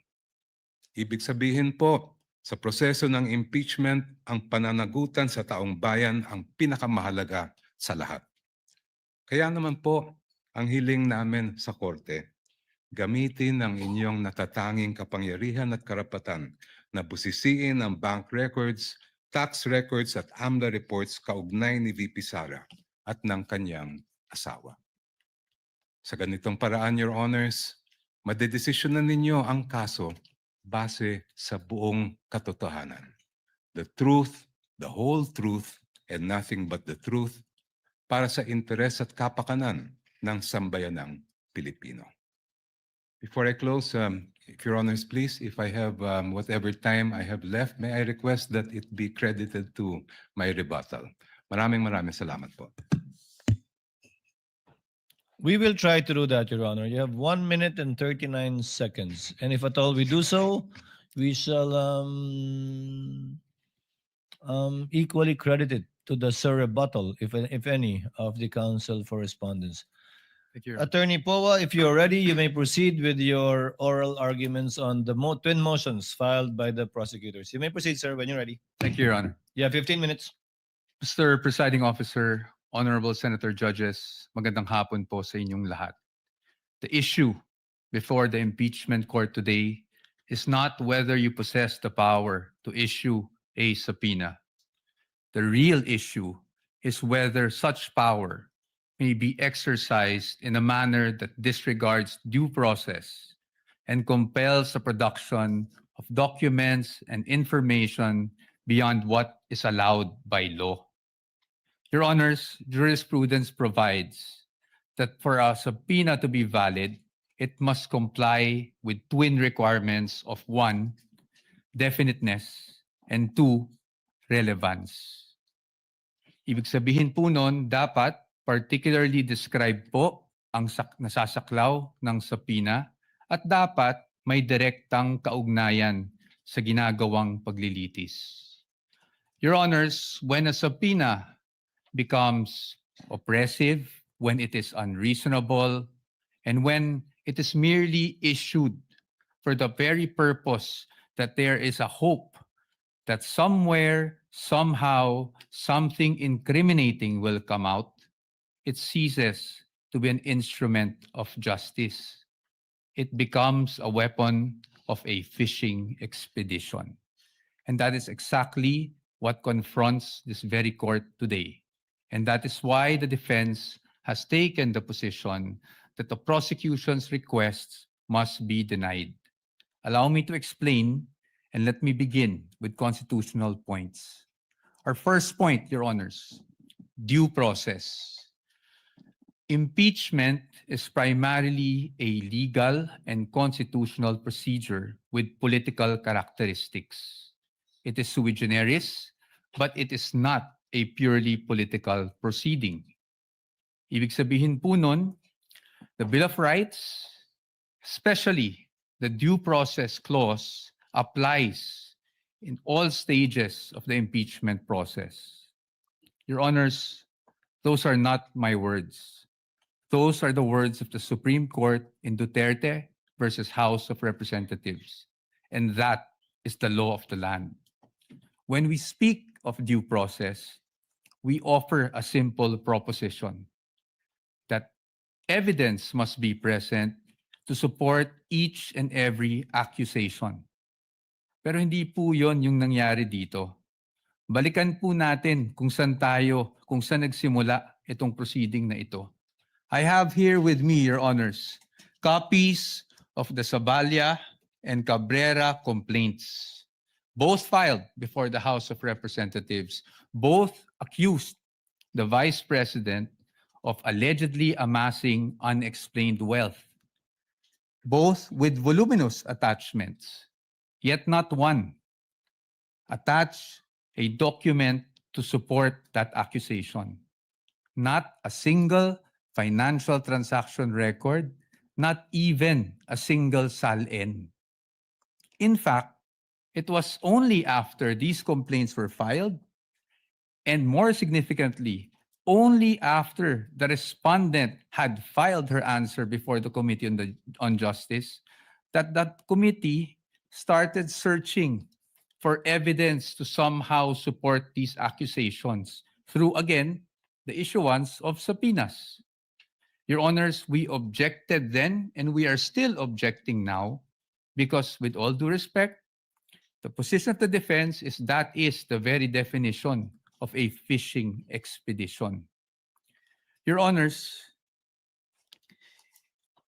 L: Ibig sabihin po, sa proseso ng impeachment, ang pananagutan sa taong bayan ang pinakamahalaga sa lahat. Kaya naman po, ang hiling namin sa korte, gamitin ang inyong natatanging kapangyarihan at karapatan na busisiin ang bank records, tax records at AMLA reports kaugnay ni VP Sara at ng kanyang asawa. Sa ganitong paraan, Your Honors, madedesisyonan ninyo ang kaso base sa buong katotohanan. The truth, the whole truth, and nothing but the truth para sa interes at kapakanan ng sambayanang Pilipino. Before I close, if Your Honors, please, if I have whatever time I have left, may I request that it be credited to my rebuttal. Maraming salamat po.
D: We will try to do that, Your Honor. You have 1 minute and 39 seconds. And if at all we do so, we shall equally credit it to the rebuttal, if any, of the counsel for respondents.
K: Thank you, Your Honor.
D: Attorney Powa, if you're ready, you may proceed with your oral arguments on the twin motions filed by the prosecutors. You may proceed, sir, when you're ready.
K: Thank you, Your Honor.
D: You have 15 minutes.
K: Mr. Presiding Officer, Honorable Senator Judges, magandang hapon po sa inyong lahat. The issue before the impeachment court today is not whether you possess the power to issue a subpoena. The real issue is whether such power may be exercised in a manner that disregards due process and compels the production of documents and information beyond what is allowed by law. Your Honors, jurisprudence provides that for a subpoena to be valid, it must comply with twin requirements of 1, definiteness, and 2, relevance. Ibig sabihin po nun, dapat particularly describe po ang nasasaklaw ng subpoena at dapat may direktang kaugnayan sa ginagawang paglilitis. Your Honors, when a subpoena becomes oppressive, when it is unreasonable, and when it is merely issued for the very purpose that there is a hope that somewhere, somehow, something incriminating will come out, it ceases to be an instrument of justice. It becomes a weapon of a fishing expedition. And that is exactly what confronts this very court today. And that is why the defense has taken the position that the prosecution's requests must be denied. Allow me to explain, and let me begin with constitutional points. Our first point, Your Honors, due process. Impeachment is primarily a legal and constitutional procedure with political characteristics. It is sui generis, but it is not a purely political proceeding. Ibig sabihin po nun, the Bill of Rights, especially the due process clause, applies in all stages of the impeachment process. Your Honors, those are not my words. Those are the words of the Supreme Court in Duterte versus House of Representatives. And that is the law of the land. When we speak of due process, we offer a simple proposition that evidence must be present to support each and every accusation. Pero hindi po yon yung nangyari dito. Balikan po natin kung saan nagsimula itong proceeding na ito. I have here with me, Your Honors, copies of the Saballa and Cabrera complaints, both filed before the House of Representatives. Both accused the Vice President of allegedly amassing unexplained wealth, both with voluminous attachments, yet not one attached a document to support that accusation. Not a single financial transaction record, not even a single SALN. In fact, It was only after these complaints were filed, and more significantly, only after the respondent had filed her answer before the Committee on Justice, that committee started searching for evidence to somehow support these accusations through, again, the issuance of subpoenas. Your Honors, we objected then and we are still objecting now because, with all due respect, the position of the defense is that is the very definition of a fishing expedition. Your Honors,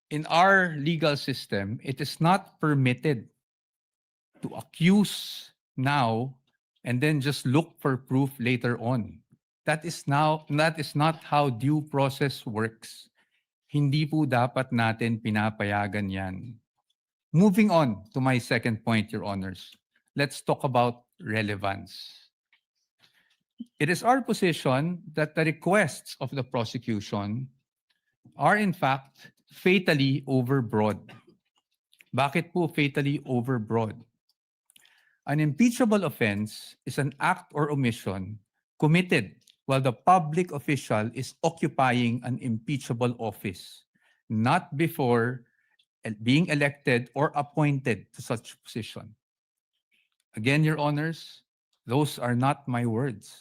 K: in our legal system, it is not permitted to accuse now and then just look for proof later on. That is not how due process works. Hindi po dapat natin pinapayagan yan. Moving on to my second point, Your Honors. Let's talk about relevance. It is our position that the requests of the prosecution are in fact fatally overbroad. Bakit po fatally overbroad? An impeachable offense is an act or omission committed while the public official is occupying an impeachable office, not before being elected or appointed to such position. Again, Your Honors, those are not my words.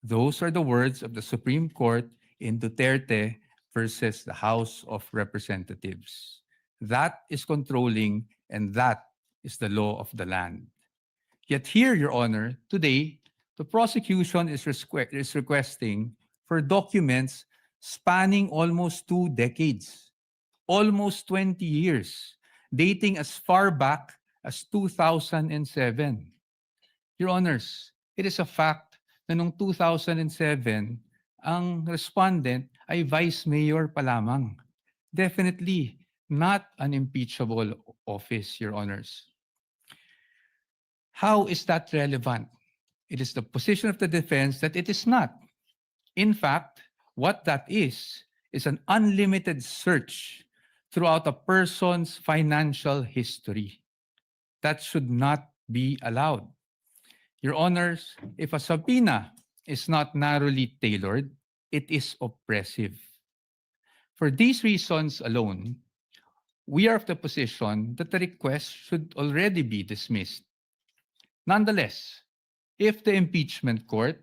K: Those are the words of the Supreme Court in Duterte versus the House of Representatives. That is controlling, and that is the law of the land. Yet here, Your Honor, today, the prosecution is requesting for documents spanning almost 2 decades, almost 20 years, dating as far back as 2007. Your Honors, it is a fact na noong 2007, ang respondent ay vice mayor pa lamang. Definitely not an impeachable office, Your Honors. How is that relevant? It is the position of the defense that it is not. In fact, what that is an unlimited search throughout a person's financial history. That should not be allowed. Your Honors, if a subpoena is not narrowly tailored, it is oppressive. For these reasons alone, we are of the position that the request should already be dismissed. Nonetheless, if the impeachment court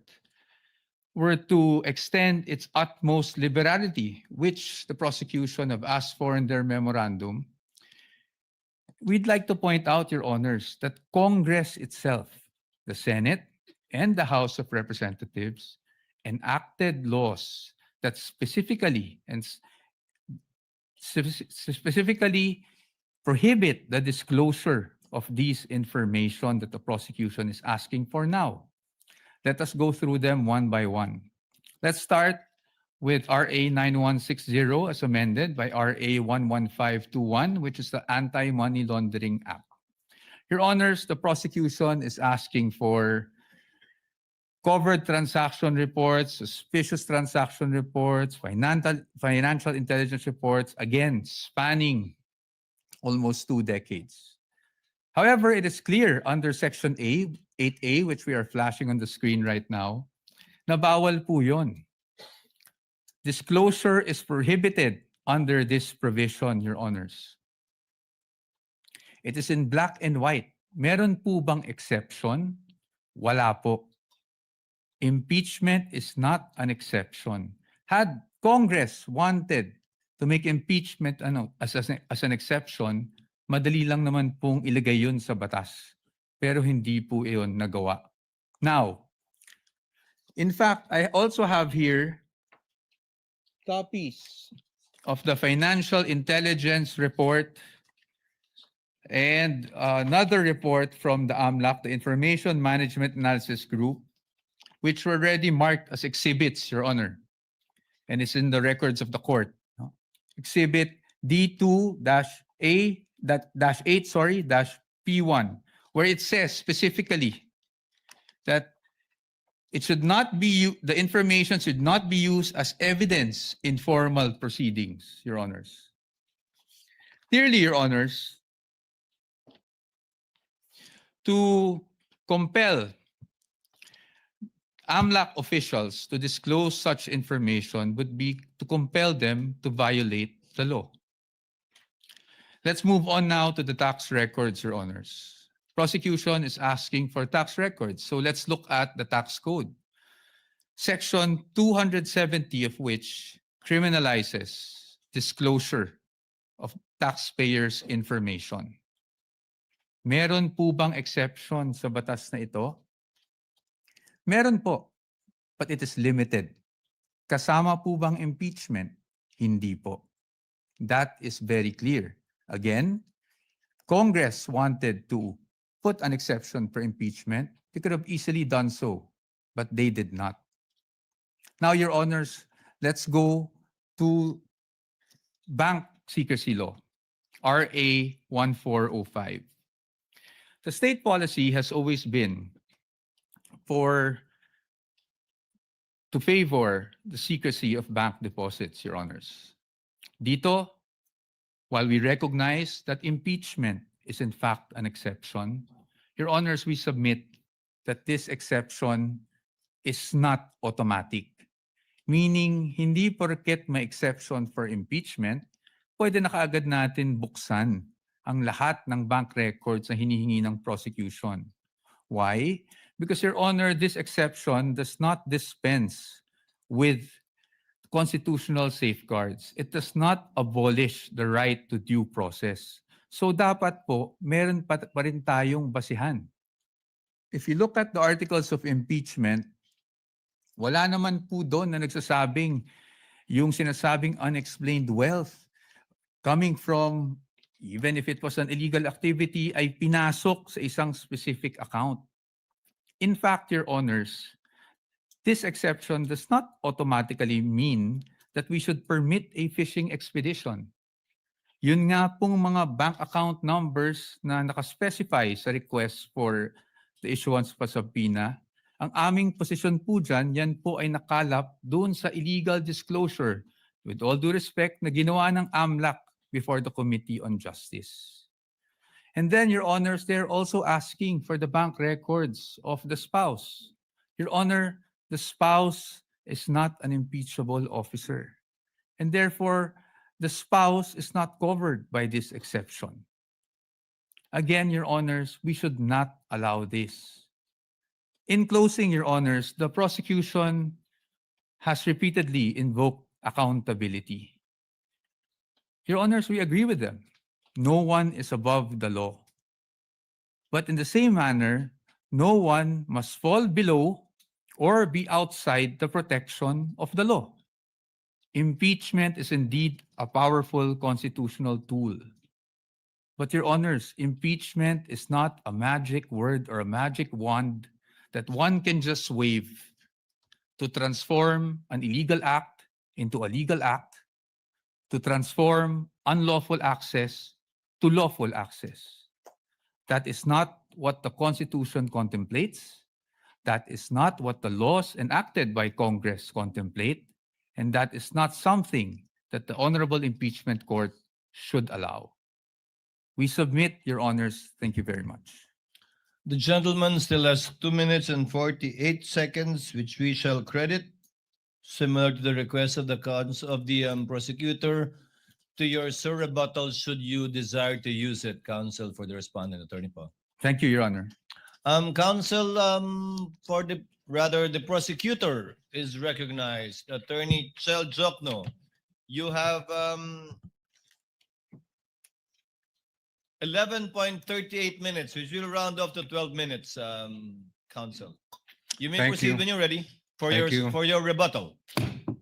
K: were to extend its utmost liberality, which the prosecution have asked for in their memorandum, we'd like to point out, Your Honors, that Congress itself, the Senate and the House of Representatives, enacted laws that specifically prohibit the disclosure of these information that the prosecution is asking for now. Let us go through them one by one. Let's start with RA 9160 as amended by RA 11521, which is the Anti-Money Laundering Act. Your Honors, the prosecution is asking for covered transaction reports, suspicious transaction reports, financial intelligence reports, again, spanning almost 2 decades. However, it is clear under Section 8A, which we are flashing on the screen right now, na bawal po yun. Disclosure is prohibited under this provision, Your Honors. It is in black and white. Meron po bang exception? Wala po. Impeachment is not an exception. Had Congress wanted to make impeachment as an exception, madali lang naman pong ilagay yun sa batas. Pero hindi po iyon nagawa. Now, in fact, I also have here copies of the Financial Intelligence Report and another report from the AMLAC, the Information Management Analysis Group, which were already marked as exhibits, Your Honor. And it's in the records of the court. Exhibit D2-8-P1, where it says specifically that it should not be, the information should not be used as evidence in formal proceedings, Your Honors. Clearly, Your Honors, to compel AMLAC officials to disclose such information would be to compel them to violate the law. Let's move on now to the tax records, Your Honors. Prosecution is asking for tax records, so let's look at the tax code. Section 270 of which criminalizes disclosure of taxpayers' information. Meron po bang exception sa batas na ito? Meron po, but it is limited. Kasama po bang impeachment? Hindi po. That is very clear. Again, Congress wanted to put an exception for impeachment. They could have easily done so, but they did not. Now, Your Honors, let's go to Bank Secrecy Law, RA 1405. The state policy has always been to favor the secrecy of bank deposits, Your Honors. Dito, while we recognize that impeachment is in fact an exception, Your Honors, we submit that this exception is not automatic. Meaning, hindi porket may exception for impeachment, pwede na kaagad natin buksan ang lahat ng bank records na hinihingi ng prosecution. Why? Because, Your Honor, this exception does not dispense with constitutional safeguards. It does not abolish the right to due process. So dapat po, meron pa rin tayong basihan. If you look at the articles of impeachment, wala naman po doon na nagsasabing yung sinasabing unexplained wealth coming from, even if it was an illegal activity, ay pinasok sa isang specific account. In fact, Your Honors, this exception does not automatically mean that we should permit a fishing expedition. Yun nga pong mga bank account numbers na nakaspecify sa request for the issuance of a subpoena, ang aming posisyon po dyan, yan po ay nakalap doon sa illegal disclosure, with all due respect, na ginawa ng AMLAC before the Committee on Justice. And then, Your Honors, they're also asking for the bank records of the spouse. Your Honor, the spouse is not an impeachable officer. And therefore, the spouse is not covered by this exception. Again, Your Honors, we should not allow this. In closing, Your Honors, the prosecution has repeatedly invoked accountability. Your Honors, we agree with them. No one is above the law. But in the same manner, no one must fall below or be outside the protection of the law. Impeachment is indeed a powerful constitutional tool. But Your Honors, impeachment is not a magic word or a magic wand that one can just wave to transform an illegal act into a legal act, to transform unlawful access to lawful access. That is not what the Constitution contemplates. That is not what the laws enacted by Congress contemplate. And that is not something that the Honorable Impeachment Court should allow. We submit, Your Honors. Thank you very much.
D: The gentleman still has 2 minutes and 48 seconds, which we shall credit, similar to the request of the prosecutor, to your rebuttal should you desire to use it, counsel, for the respondent, Attorney Paul.
K: Thank you, Your Honor.
D: Counsel, the prosecutor is recognized. Attorney Chel Jokno, you have 11.38 minutes, which will round off to 12 minutes, counsel. You may
L: Thank
D: proceed
L: you.
D: when you're ready for
L: Thank you.
D: your rebuttal.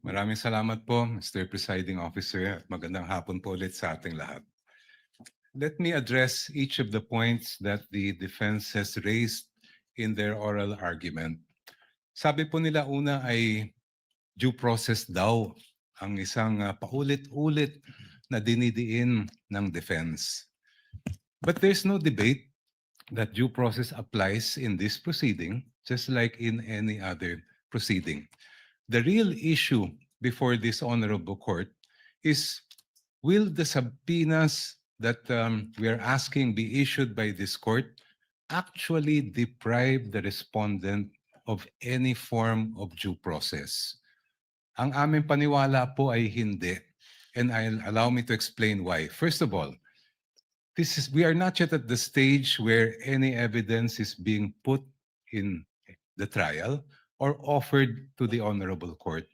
L: Maraming salamat po, Mr. Presiding Officer, at magandang hapon po ulit sa ating lahat. Let me address each of the points that the defense has raised in their oral argument. Sabi po nila una ay due process daw ang isang paulit-ulit na dinidiin ng defense. But there's no debate that due process applies in this proceeding, just like in any other proceeding. The real issue before this honorable court is, will the subpoenas that we are asking be issued by this court actually deprive the respondent of any form of due process. Ang aming paniwala po ay hindi. And I'll allow me to explain why. First of all, we are not yet at the stage where any evidence is being put in the trial or offered to the Honorable Court.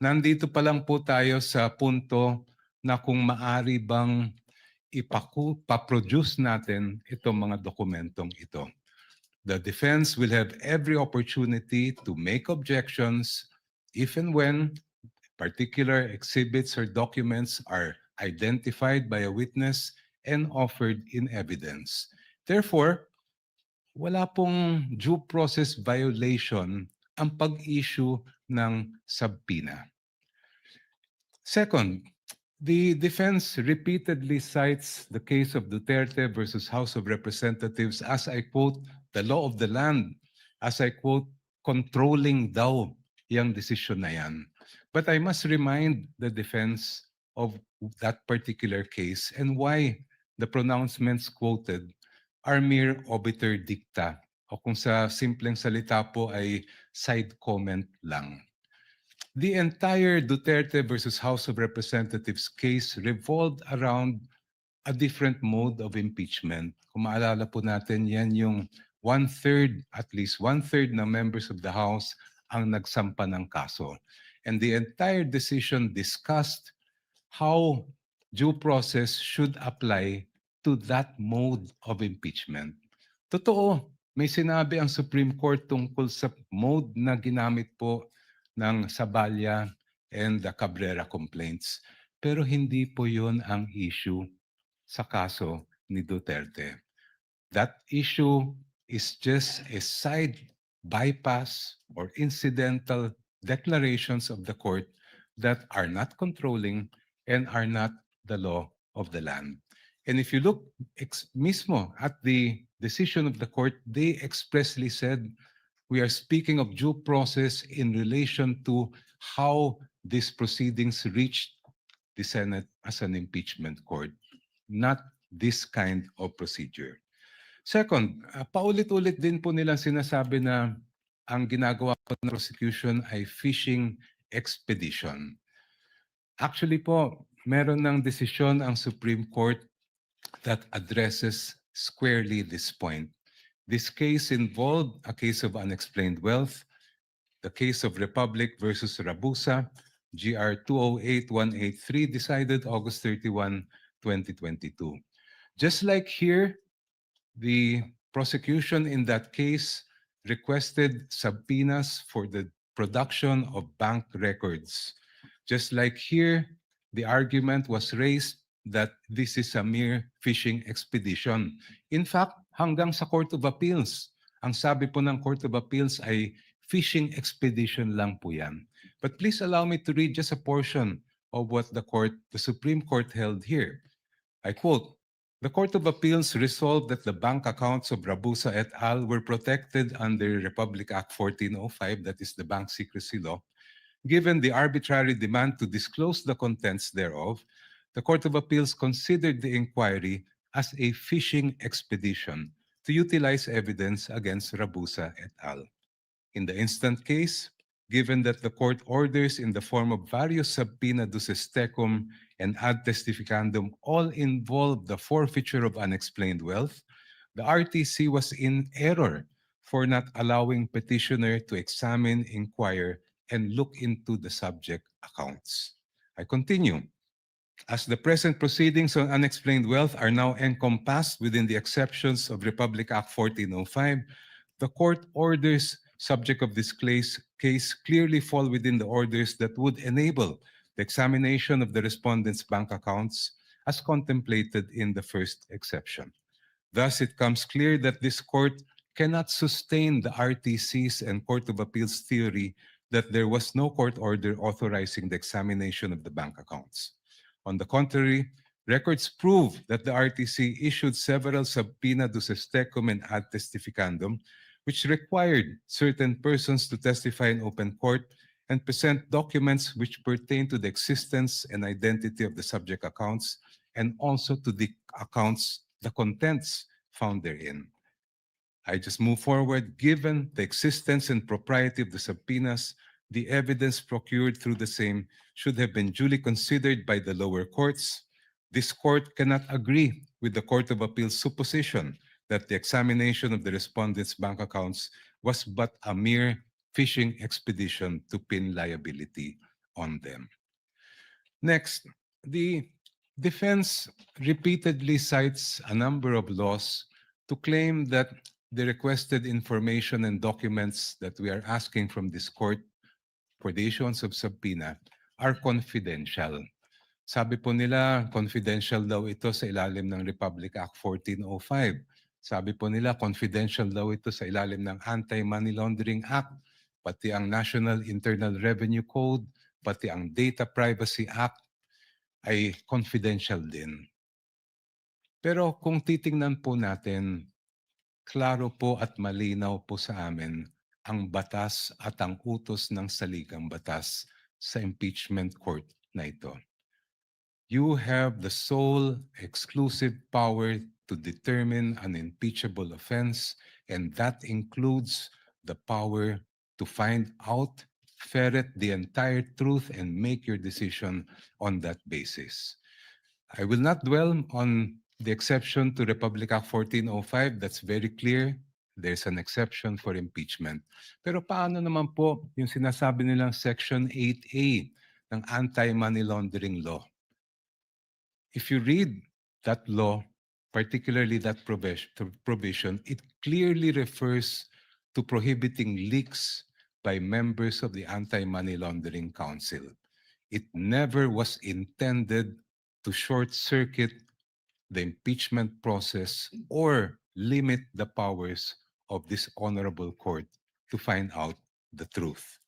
L: Nandito pa lang po tayo sa punto na kung maari bang paproduce natin itong mga dokumentong ito. The defense will have every opportunity to make objections if and when particular exhibits or documents are identified by a witness and offered in evidence. Therefore, wala pong due process violation ang pag-issue ng subpoena. Second, the defense repeatedly cites the case of Duterte versus House of Representatives as I quote, the law of the land, as I quote, controlling daw yung decision na yan. But I must remind the defense of that particular case and why the pronouncements quoted are mere obiter dicta o kung sa simpleng salita po ay side comment lang. The entire Duterte versus House of Representatives case revolved around a different mode of impeachment. Kung maalala po natin, yan yung at least one-third ng members of the House ang nagsampa ng kaso. And the entire decision discussed how due process should apply to that mode of impeachment. Totoo, may sinabi ang Supreme Court tungkol sa mode na ginamit po ng Saballa and the Cabrera complaints. Pero hindi po yun ang issue sa kaso ni Duterte. That issue is just a side bypass or incidental declarations of the court that are not controlling and are not the law of the land. And if you look mismo at the decision of the court, they expressly said, we are speaking of due process in relation to how these proceedings reached the Senate as an impeachment court, not this kind of procedure. Second, paulit-ulit din po nilang sinasabi na ang ginagawa po ng prosecution ay fishing expedition. Actually po, meron ng desisyon ang Supreme Court that addresses squarely this point. This case involved a case of unexplained wealth, the case of Republic versus Rabusa, GR 208183, decided August 31, 2022. Just like here, the prosecution in that case requested subpoenas for the production of bank records. Just like here, the argument was raised that this is a mere fishing expedition. In fact, hanggang sa Court of Appeals, ang sabi po ng Court of Appeals ay fishing expedition lang po yan. But please allow me to read just a portion of what the Supreme Court held here. I quote, "The Court of Appeals resolved that the bank accounts of Rabusa et al. Were protected under Republic Act 1405, that is the Bank Secrecy Law. Given the arbitrary demand to disclose the contents thereof, the Court of Appeals considered the inquiry as a fishing expedition to utilize evidence against Rabusa et al. In the instant case, given that the court orders in the form of various subpoena duces tecum and ad testificandum all involve the forfeiture of unexplained wealth, the RTC was in error for not allowing petitioner to examine, inquire, and look into the subject accounts." I continue. As the present proceedings on unexplained wealth are now encompassed within the exceptions of Republic Act 1405, the court orders subject of this case clearly fall within the orders that would enable the examination of the respondent's bank accounts as contemplated in the first exception. Thus, it comes clear that this court cannot sustain the RTC's and Court of Appeals theory that there was no court order authorizing the examination of the bank accounts. On the contrary, records prove that the RTC issued several subpoena duces tecum and ad testificandum, which required certain persons to testify in open court and present documents which pertain to the existence and identity of the subject accounts and also to the accounts, the contents found therein. I just move forward, given the existence and propriety of the subpoenas, the evidence procured through the same should have been duly considered by the lower courts. This court cannot agree with the Court of Appeal's supposition that the examination of the respondents' bank accounts was but a mere fishing expedition to pin liability on them. Next, the defense repeatedly cites a number of laws to claim that the requested information and documents that we are asking from this court for the issuance of subpoena are confidential. Sabi po nila, confidential daw ito sa ilalim ng Republic Act 1405. Sabi po nila, confidential daw ito sa ilalim ng Anti-Money Laundering Act, pati ang National Internal Revenue Code, pati ang Data Privacy Act ay confidential din. Pero kung titingnan po natin, klaro po at malinaw po sa amin ang batas at ang utos ng saligang batas sa impeachment court na ito. You have the sole exclusive power to determine an impeachable offense, and that includes the power to find out, ferret the entire truth, and make your decision on that basis. I will not dwell on the exception to Republic Act 1405. That's very clear. There's an exception for impeachment. Pero paano naman po yung sinasabi nilang Section 8A ng Anti-Money Laundering Law? If you read that law, particularly that provision, it clearly refers to prohibiting leaks by members of the Anti-Money Laundering Council. It never was intended to short-circuit the impeachment process or limit the powers of this honorable court to find out the truth.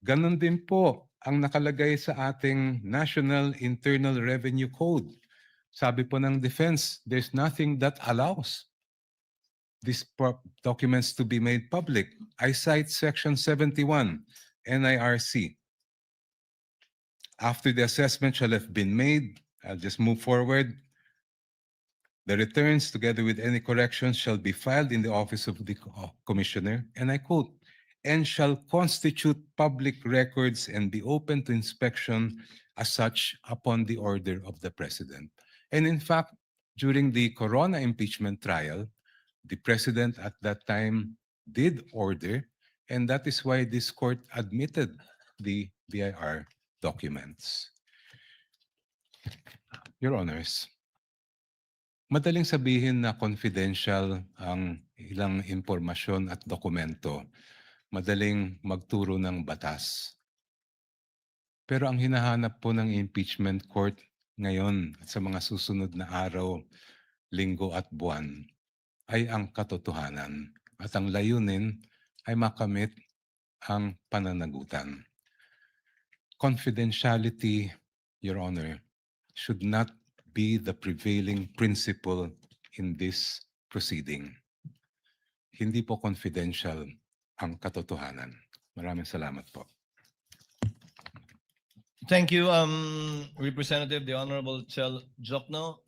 L: Ganon din po ang nakalagay sa ating National Internal Revenue Code. Sabi po ng defense, there's nothing that allows these documents to be made public. I cite Section 71, NIRC. After the assessment shall have been made, I'll just move forward. The returns, together with any corrections, shall be filed in the office of the commissioner, and I quote, and shall constitute public records and be open to inspection as such upon the order of the president. And in fact, during the Corona impeachment trial, the president at that time did order, and that is why this court admitted the BIR documents. Your Honors, madaling sabihin na confidential ang ilang impormasyon at dokumento. Madaling magturo ng batas. Pero ang hinahanap po ng impeachment court ngayon at sa mga susunod na araw, linggo at buwan ay ang katotohanan. At ang layunin ay makamit ang pananagutan. Confidentiality, Your Honor, should not be the prevailing principle in this proceeding. Hindi po confidential ang katotohanan. Maraming salamat po.
D: Thank you, Representative, the Honorable Chel Jokno.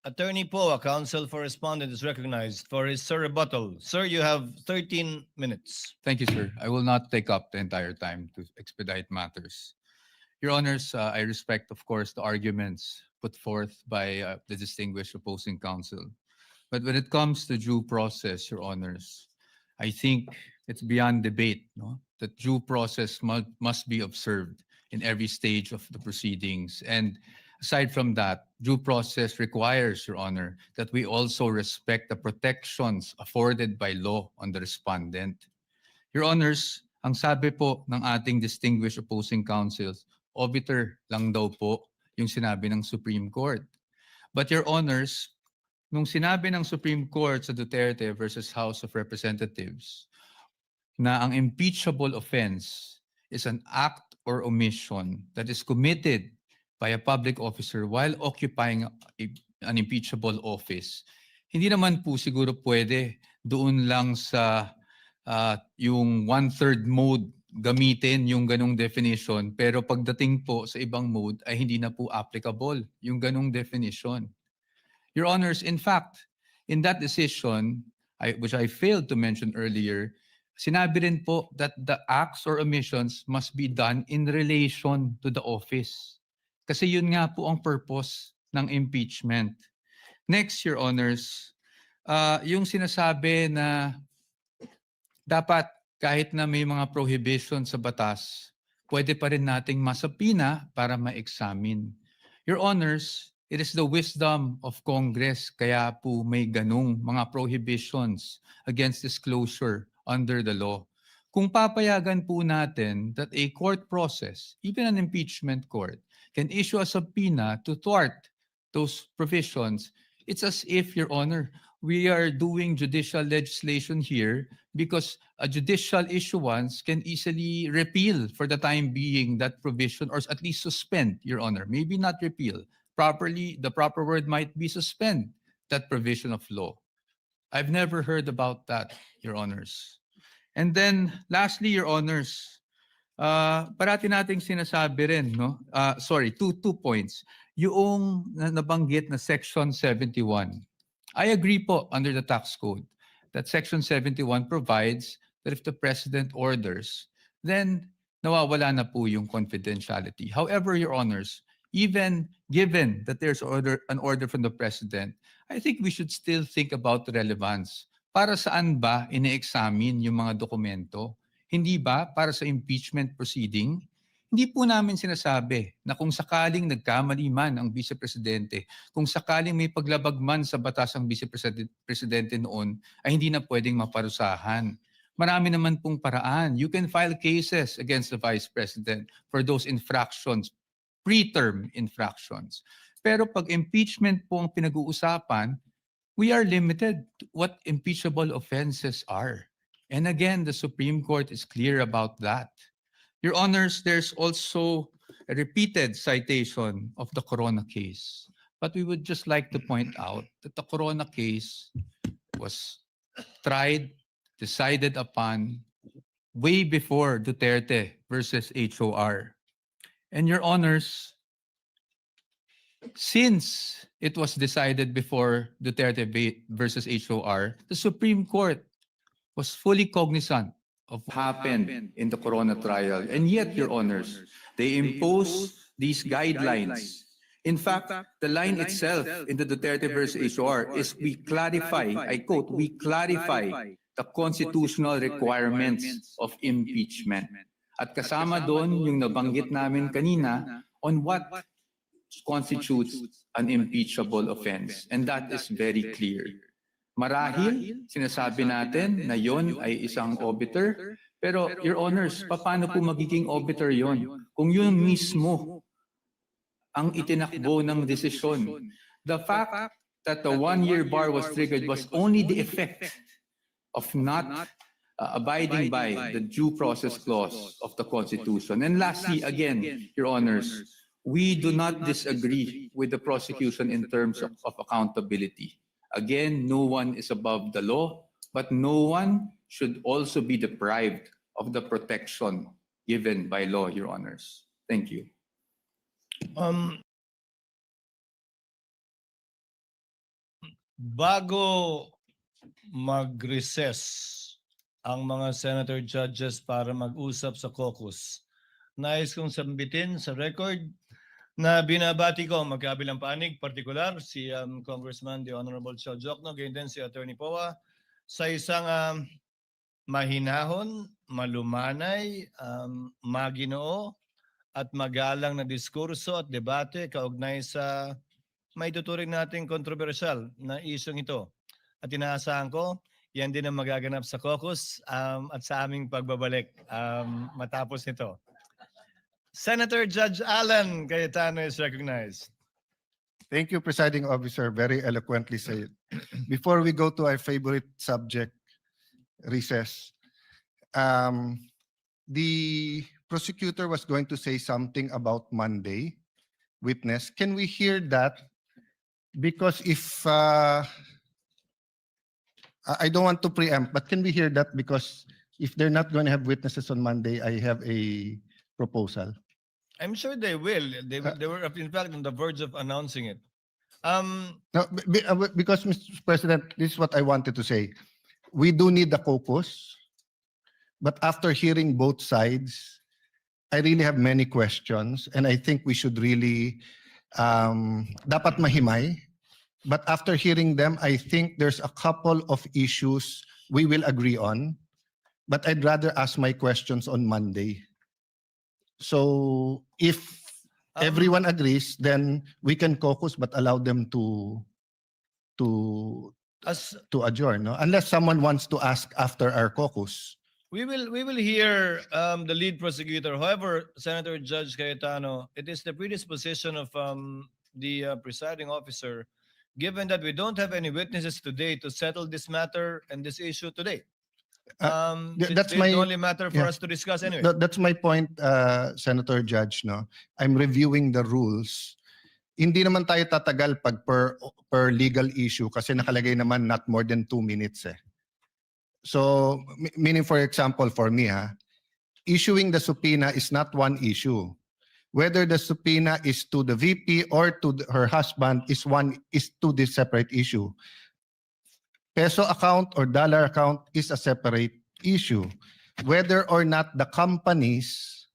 D: Attorney Poa, counsel for respondent, is recognized for his rebuttal. Sir, you have 13 minutes.
K: Thank you, sir. I will not take up the entire time to expedite matters. Your Honors, I respect, of course, the arguments put forth by the distinguished opposing counsel. But when it comes to due process, Your Honors, I think it's beyond debate, no? That due process must be observed in every stage of the proceedings. And aside from that, due process requires, Your Honor, that we also respect the protections afforded by law on the respondent. Your Honors, ang sabi po ng ating distinguished opposing counsels, obiter lang daw po yung sinabi ng Supreme Court. But Your Honors, nung sinabi ng Supreme Court sa Duterte versus House of Representatives na ang impeachable offense is an act or omission that is committed by a public officer while occupying an impeachable office, hindi naman po siguro pwede doon lang sa yung one-third mode gamitin yung ganong definition, pero pagdating po sa ibang mode ay hindi na po applicable yung ganong definition. Your Honors, in fact, in that decision, which I failed to mention earlier, sinabi rin po that the acts or omissions must be done in relation to the office. Kasi yun nga po ang purpose ng impeachment. Next, Your Honors, yung sinasabi na dapat kahit na may mga prohibition sa batas, pwede pa rin nating masapina para ma-examine. Your Honors, it is the wisdom of Congress kaya po may ganung mga prohibitions against disclosure under the law. Kung papayagan po natin that a court process, even an impeachment court, can issue a subpoena to thwart those provisions, it's as if, Your Honor, we are doing judicial legislation here because a judicial issuance can easily repeal for the time being that provision or at least suspend, Your Honor. Maybe not repeal. Properly, the proper word might be suspend that provision of law. I've never heard about that, Your Honors. And then lastly, Your Honors, parati nating sinasabi rin, no? Sorry, two points. Yung nabanggit na Section 71. I agree po under the tax code that Section 71 provides that if the President orders, then nawawala na po yung confidentiality. However, Your Honors, even given that there's an order from the President, I think we should still think about the relevance. Para saan ba ine-examine yung mga dokumento? Hindi ba para sa impeachment proceeding? Hindi po namin sinasabi na kung sakaling nagkamali man ang Vice Presidente, kung sakaling may paglabag man sa batas ang Vice Presidente noon, ay hindi na pwedeng maparusahan. Marami naman pong paraan. You can file cases against the Vice President for those infractions, preterm infractions. Pero pag impeachment po ang pinag-uusapan, we are limited to what impeachable offenses are. And again, the Supreme Court is clear about that. Your Honors, there's also a repeated citation of the Corona case. But we would just like to point out that the Corona case was tried, decided upon way before Duterte versus HOR. And Your Honors, since it was decided before Duterte versus HOR, the Supreme Court was fully cognizant of what happened in the Corona trial. And yet, Your Honors, they impose these guidelines. In fact, the line itself in the Duterte versus HOR is we clarify, I quote, we clarify the constitutional requirements of impeachment. At kasama doon yung nabanggit namin kanina on what constitutes an impeachable offense. And that is very clear. Marahil, sinasabi natin na yon ay isang obiter, pero Your Honors, paano po magiging obiter yon? Kung yun mismo ang itinakbo ng desisyon. The fact that the one-year bar was triggered was only the effect of not abiding by the due process clause of the Constitution. And lastly, again, Your Honors, we do not disagree with the prosecution in terms of accountability. Again, no one is above the law, but no one should also be deprived of the protection given by law, Your Honors. Thank you.
D: Bago mag-recess ang mga senator judges para mag-usap sa caucus, nais kong sambitin sa record na binabati ko ang magkabilang panig, partikular si Congressman the Honorable Chel Jokno, gayon din si Attorney Poa, sa isang mahinahon, malumanay, maginoo at magalang na diskurso at debate kaugnay sa may tuturing nating kontrobersyal na isyong ito. At inaasahan ko, yan din ang magaganap sa caucus at sa aming pagbabalik matapos nito. Senator Judge Alan Cayetano is recognized.
F: Thank you, Presiding Officer. Very eloquently said. Before we go to our favorite subject, recess, the prosecutor was going to say something about Monday witness. Can we hear that? Because if I don't want to preempt, but can we hear that? Because if they're not going to have witnesses on Monday, I have a proposal.
D: I'm sure they will. They were, in fact, on the verge of announcing it.
F: No, because, Mr. President, this is what I wanted to say. we do need the caucus, but after hearing both sides, I really have many questions, and I think we should really dapat mahimay. But after hearing them, I think there's a couple of issues we will agree on. But I'd rather ask my questions on Monday. So if everyone agrees, then we can caucus but allow them to
D: As
F: adjourn, no? Unless someone wants to ask after our caucus.
D: we will hear the lead prosecutor. However, Senator Judge Cayetano, it is the predisposition of the presiding officer, given that we don't have any witnesses today to settle this matter and this issue today.
F: That's
D: It's
F: my-
D: the only matter for
F: yeah.
D: us to discuss anyway.
F: That's my point, Senator Judge, no? I'm reviewing the rules. Hindi naman tayo tatagal pag per legal issue kasi nakalagay naman not more than 2 minutes eh. So, meaning for example, for me, issuing the subpoena is not one issue. Whether the subpoena is to the VP or to her husband is two separate issue. Peso account or dollar account is a separate issue. Whether or not the company's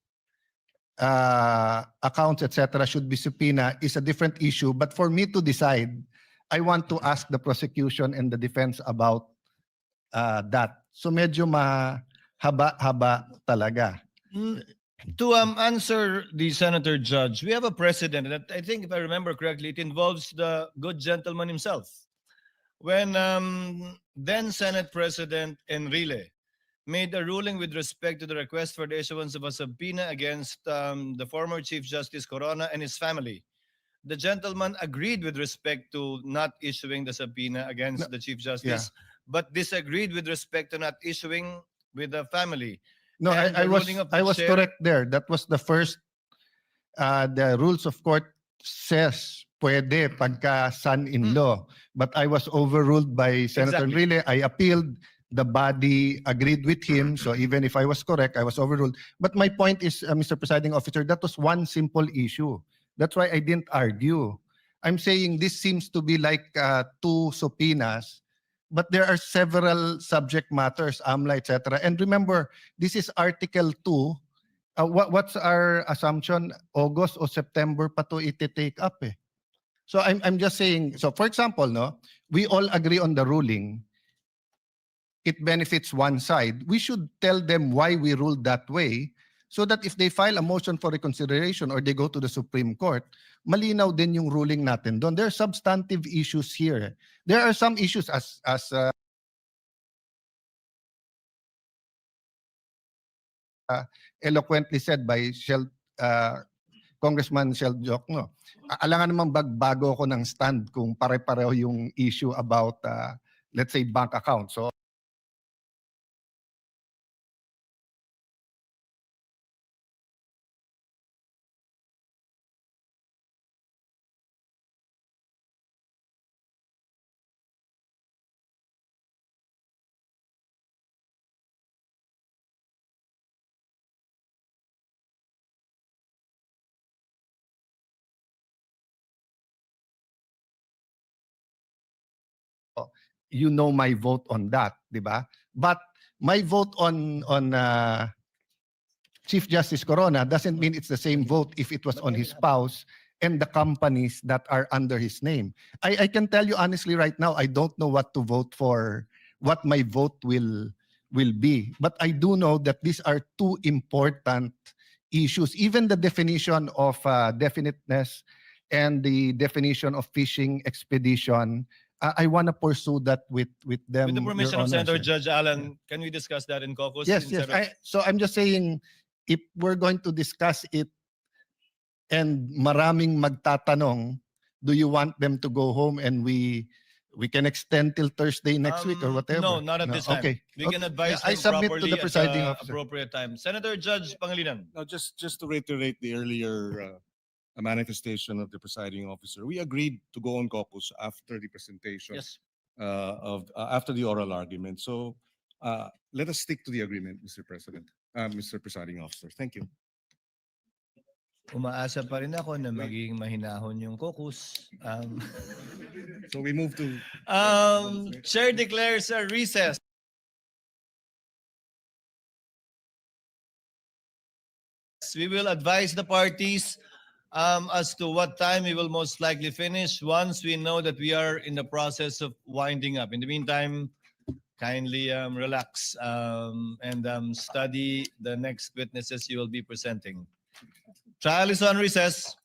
F: accounts, etc., should be subpoena is a different issue. But for me to decide, I want to ask the prosecution and the defense about that. So medyo mahaba-haba talaga.
D: To answer the Senator Judge, we have a precedent that I think, if I remember correctly, it involves the good gentleman himself. When then Senate President Enrile made a ruling with respect to the request for the issuance of a subpoena against the former Chief Justice Corona and his family, the gentleman agreed with respect to not issuing the subpoena against the Chief Justice, but disagreed with respect to not issuing with the family.
F: No,
D: And
F: I
D: the
F: was
D: ruling of the chair-
F: correct there. That was the first. The rules of court says pwede pagka son-in-law, but I was overruled by Senator
D: Exactly.
F: Enrile. I appealed. The body agreed with him. So even if I was correct, I was overruled. But my point is, Mr. Presiding Officer, that was one simple issue. That's why I didn't argue. I'm saying this seems to be like 2 subpoenas, but there are several subject matters, AMLA, etc. And remember, this is Article 2. What's our assumption? August or September pa to iti-take up eh. So I'm just saying, so for example, no, we all agree on the ruling. It benefits one side. We should tell them why we ruled that way so that if they file a motion for reconsideration or they go to the Supreme Court, malinaw din yung ruling natin doon. There are substantive issues here. There are some issues as eloquently said by Congressman Shel Jokno. Alangan namang bago ako ng stand kung pare-pareho yung issue about let's say bank account. So you know my vote on that, di ba? But my vote on Chief Justice Corona doesn't mean it's the same vote if it was on his spouse and the companies that are under his name. I can tell you honestly right now, I don't know what to vote for, what my vote will be. But I do know that these are two important issues. Even the definition of definiteness and the definition of fishing expedition, I want to pursue that with them.
D: With the
F: Your
D: permission of
F: Honor,
D: Senator
F: sir.
D: Judge Allen, can we discuss that in caucus?
F: Yes, yes.
D: instead of-
F: So I'm just saying, if we're going to discuss it and maraming magtatanong, do you want them to go home and we can extend till Thursday next week or whatever?
D: No, not at this time.
F: Okay.
D: We can
F: Okay.
D: advise
F: I
D: them
F: submit to
D: properly
F: the
D: at
F: presiding
D: the
F: officer.
D: appropriate time. Senator Judge Pangilinan.
H: Now, just to reiterate the earlier manifestation of the presiding officer, we agreed to go on caucus after the presentation
D: Yes.
H: after the oral argument. So let us stick to the agreement, Mr. President, Mr. Presiding Officer. Thank you.
D: Umaasa pa rin ako na magiging mahinahon yung caucus.
H: So we move to
D: Chair declares a recess. recess. We will advise the parties as to what time we will most likely finish once we know that we are in the process of winding up. In the meantime, kindly relax and study the next witnesses you will be presenting. Trial is on recess.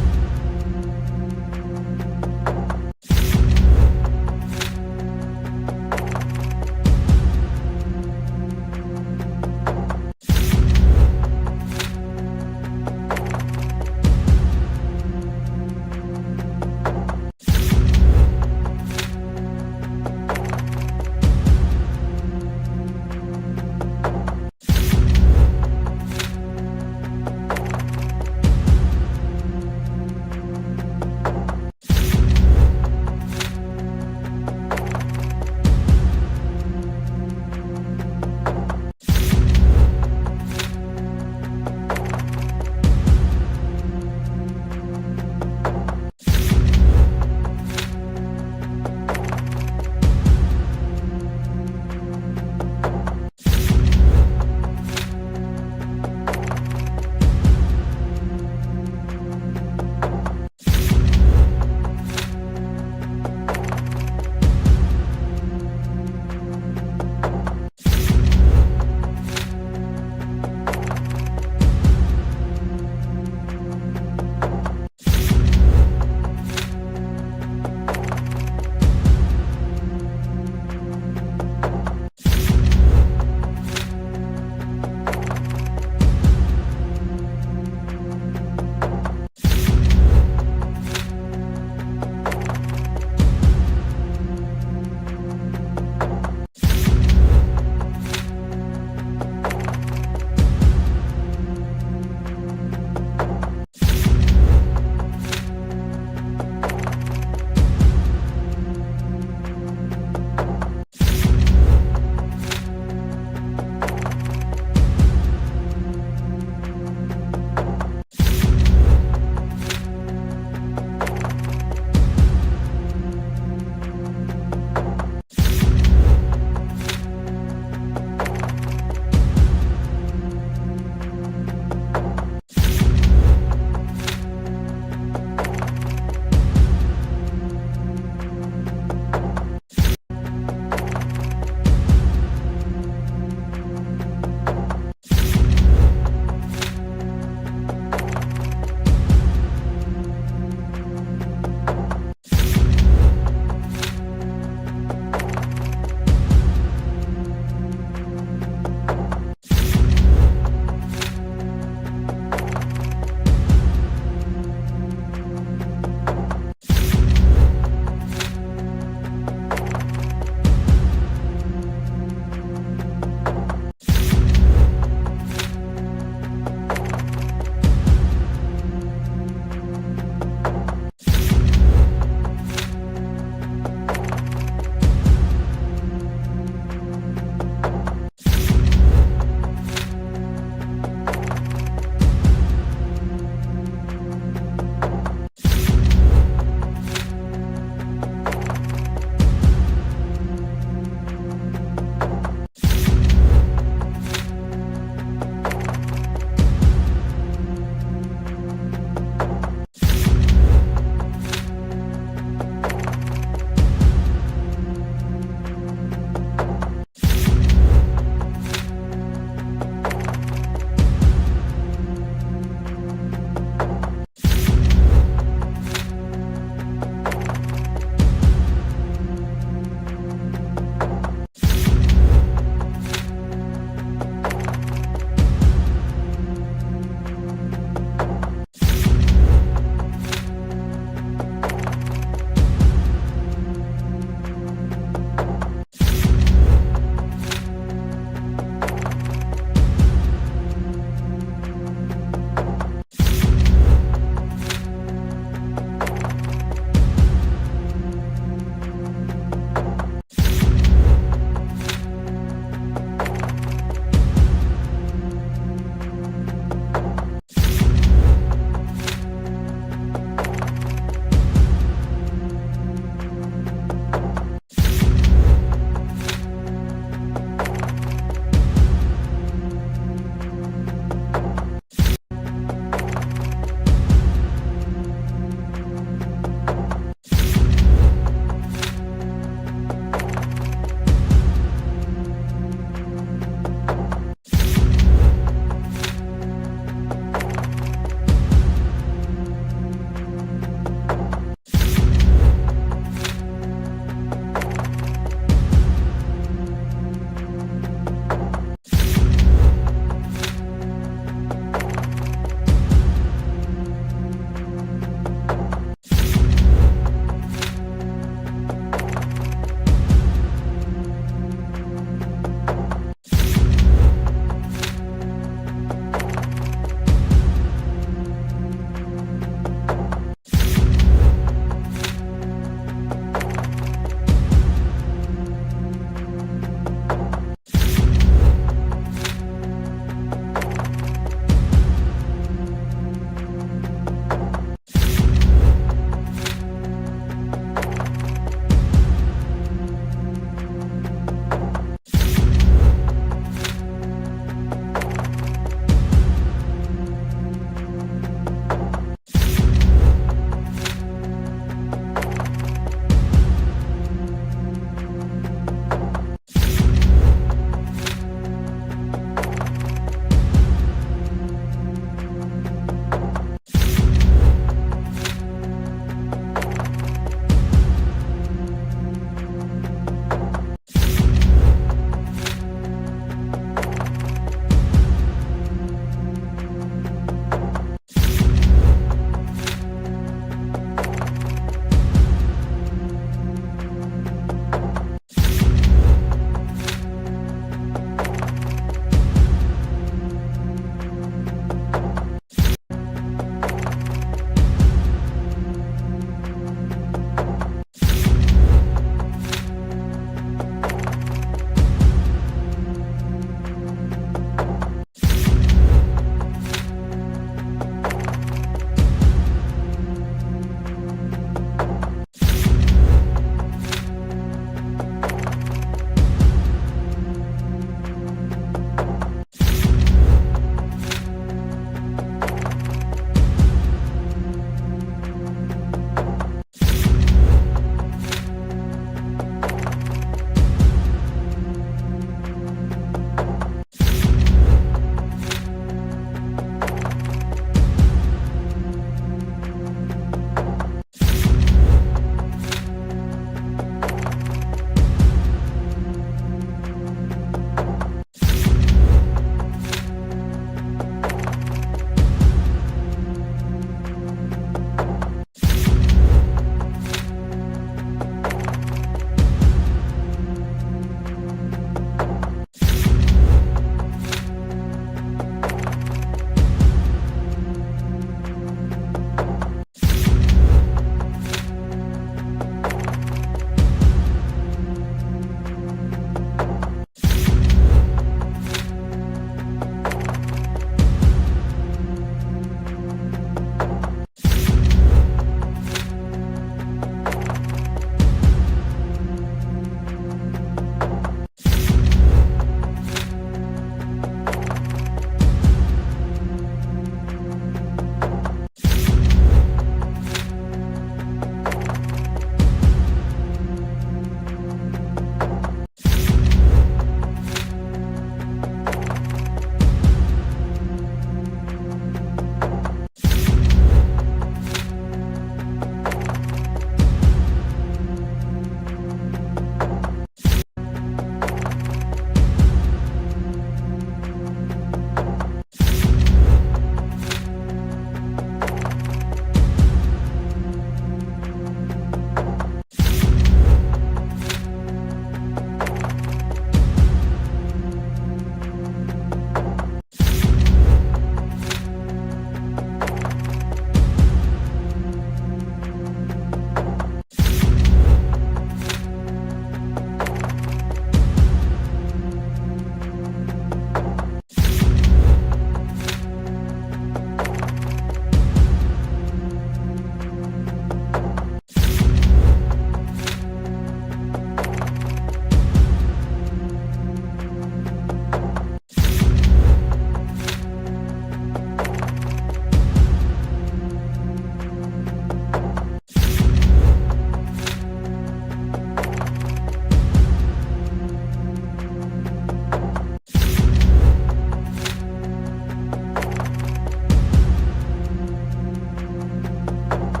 C: Jokno.